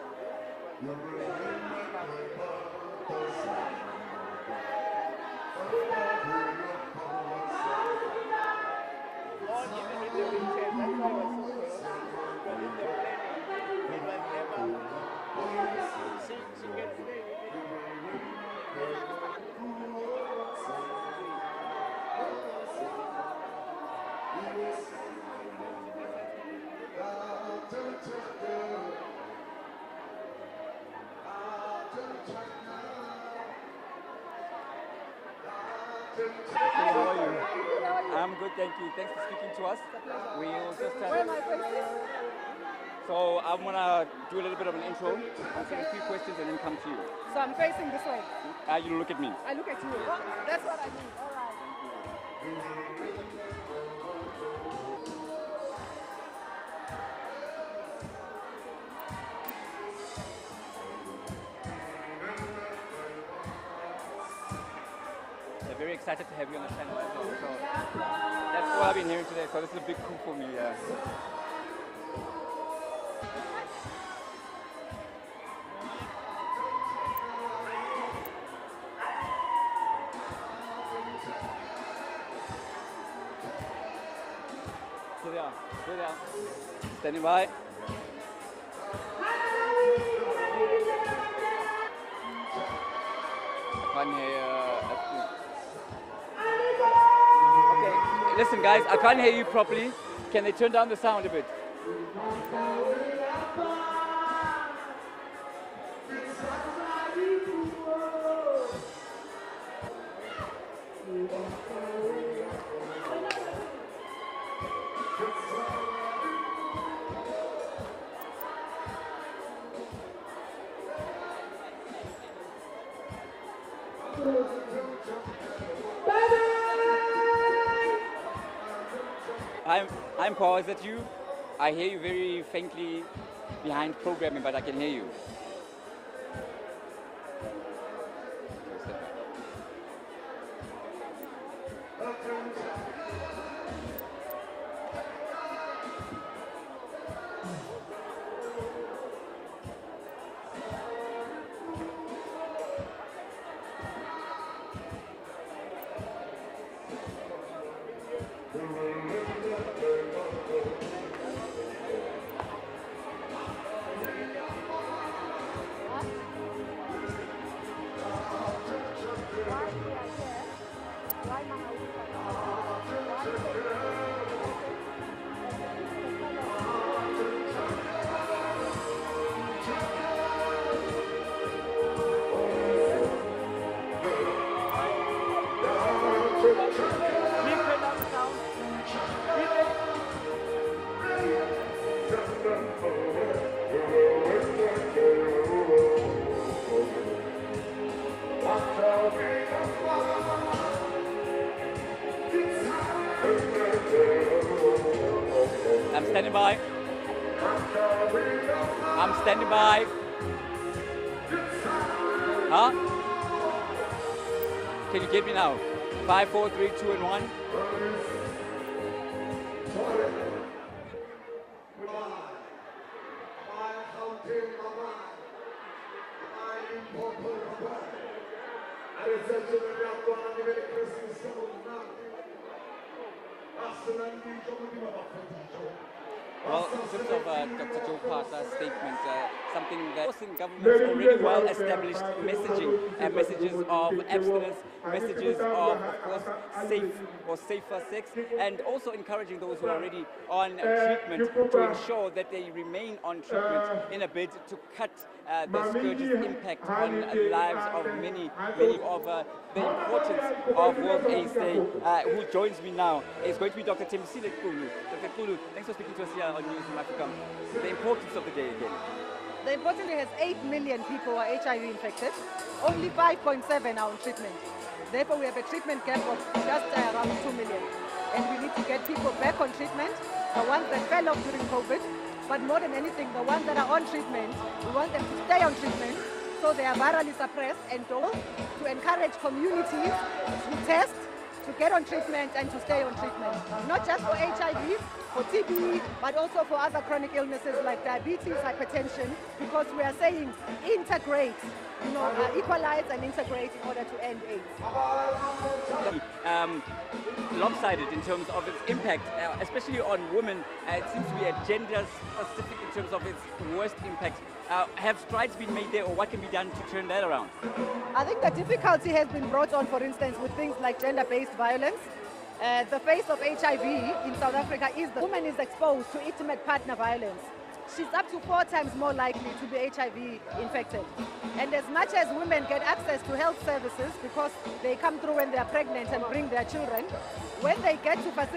How are you? I'm good, thank you. Thanks for speaking to us. We will just. Where am I facing? So I'm gonna do a little bit of an intro, answer a few questions, and then come to you. So I'm facing this way. You look at me. I look at you. Oh, that's what I mean. All right. They're very excited to have you on the channel as well. So that's all I've been hearing today. So this is a big coup for me. Here they are. Here they are. Standing by. I can't hear a few. Okay, listen guys, I can't hear you properly. Can they turn down the sound a bit? I'm Paul, is that you? I hear you very faintly behind programming, but I can hear you. I'm standing by. I'm standing by. Huh? Can you get me now? 5, 4, 3, 2, and 1. Well, in terms of Dr. Joe Carter's statement, something that was in government's already well-established messaging, messages of abstinence, messages of course, safe or safer sex, and also encouraging those who are already on treatment to ensure that they remain on treatment in a bid to cut the scourge's impact on the lives of many of the importance of World AIDS Day. Who joins me now is going to be Dr. Thembisile Kulu. Dr. Kulu, thanks for speaking to us here on News from Africa. The importance of the day again. The important thing is 8 million people are HIV infected. Only 5.7 are on treatment. Therefore, we have a treatment gap of just around 2 million. And we need to get people back on treatment, the ones that fell off during COVID, but more than anything, the ones that are on treatment, we want them to stay on treatment so they are virally suppressed, and to encourage communities to test, to get on treatment and to stay on treatment. Not just for HIV, for TB, but also for other chronic illnesses like diabetes, hypertension, because we are saying integrate, equalize and integrate in order to end AIDS. Lopsided in terms of its impact, especially on women. It seems to be a gender-specific in terms of its worst impact. Have strides been made there, or what can be done to turn that around? I think the difficulty has been brought on, for instance, with things like gender-based violence. The face of HIV in South Africa is the woman is exposed to intimate partner violence. she's up to 4 times more likely to be HIV infected. And as much as women get access to health services because they come through when they are pregnant and bring their children, when they get to facilities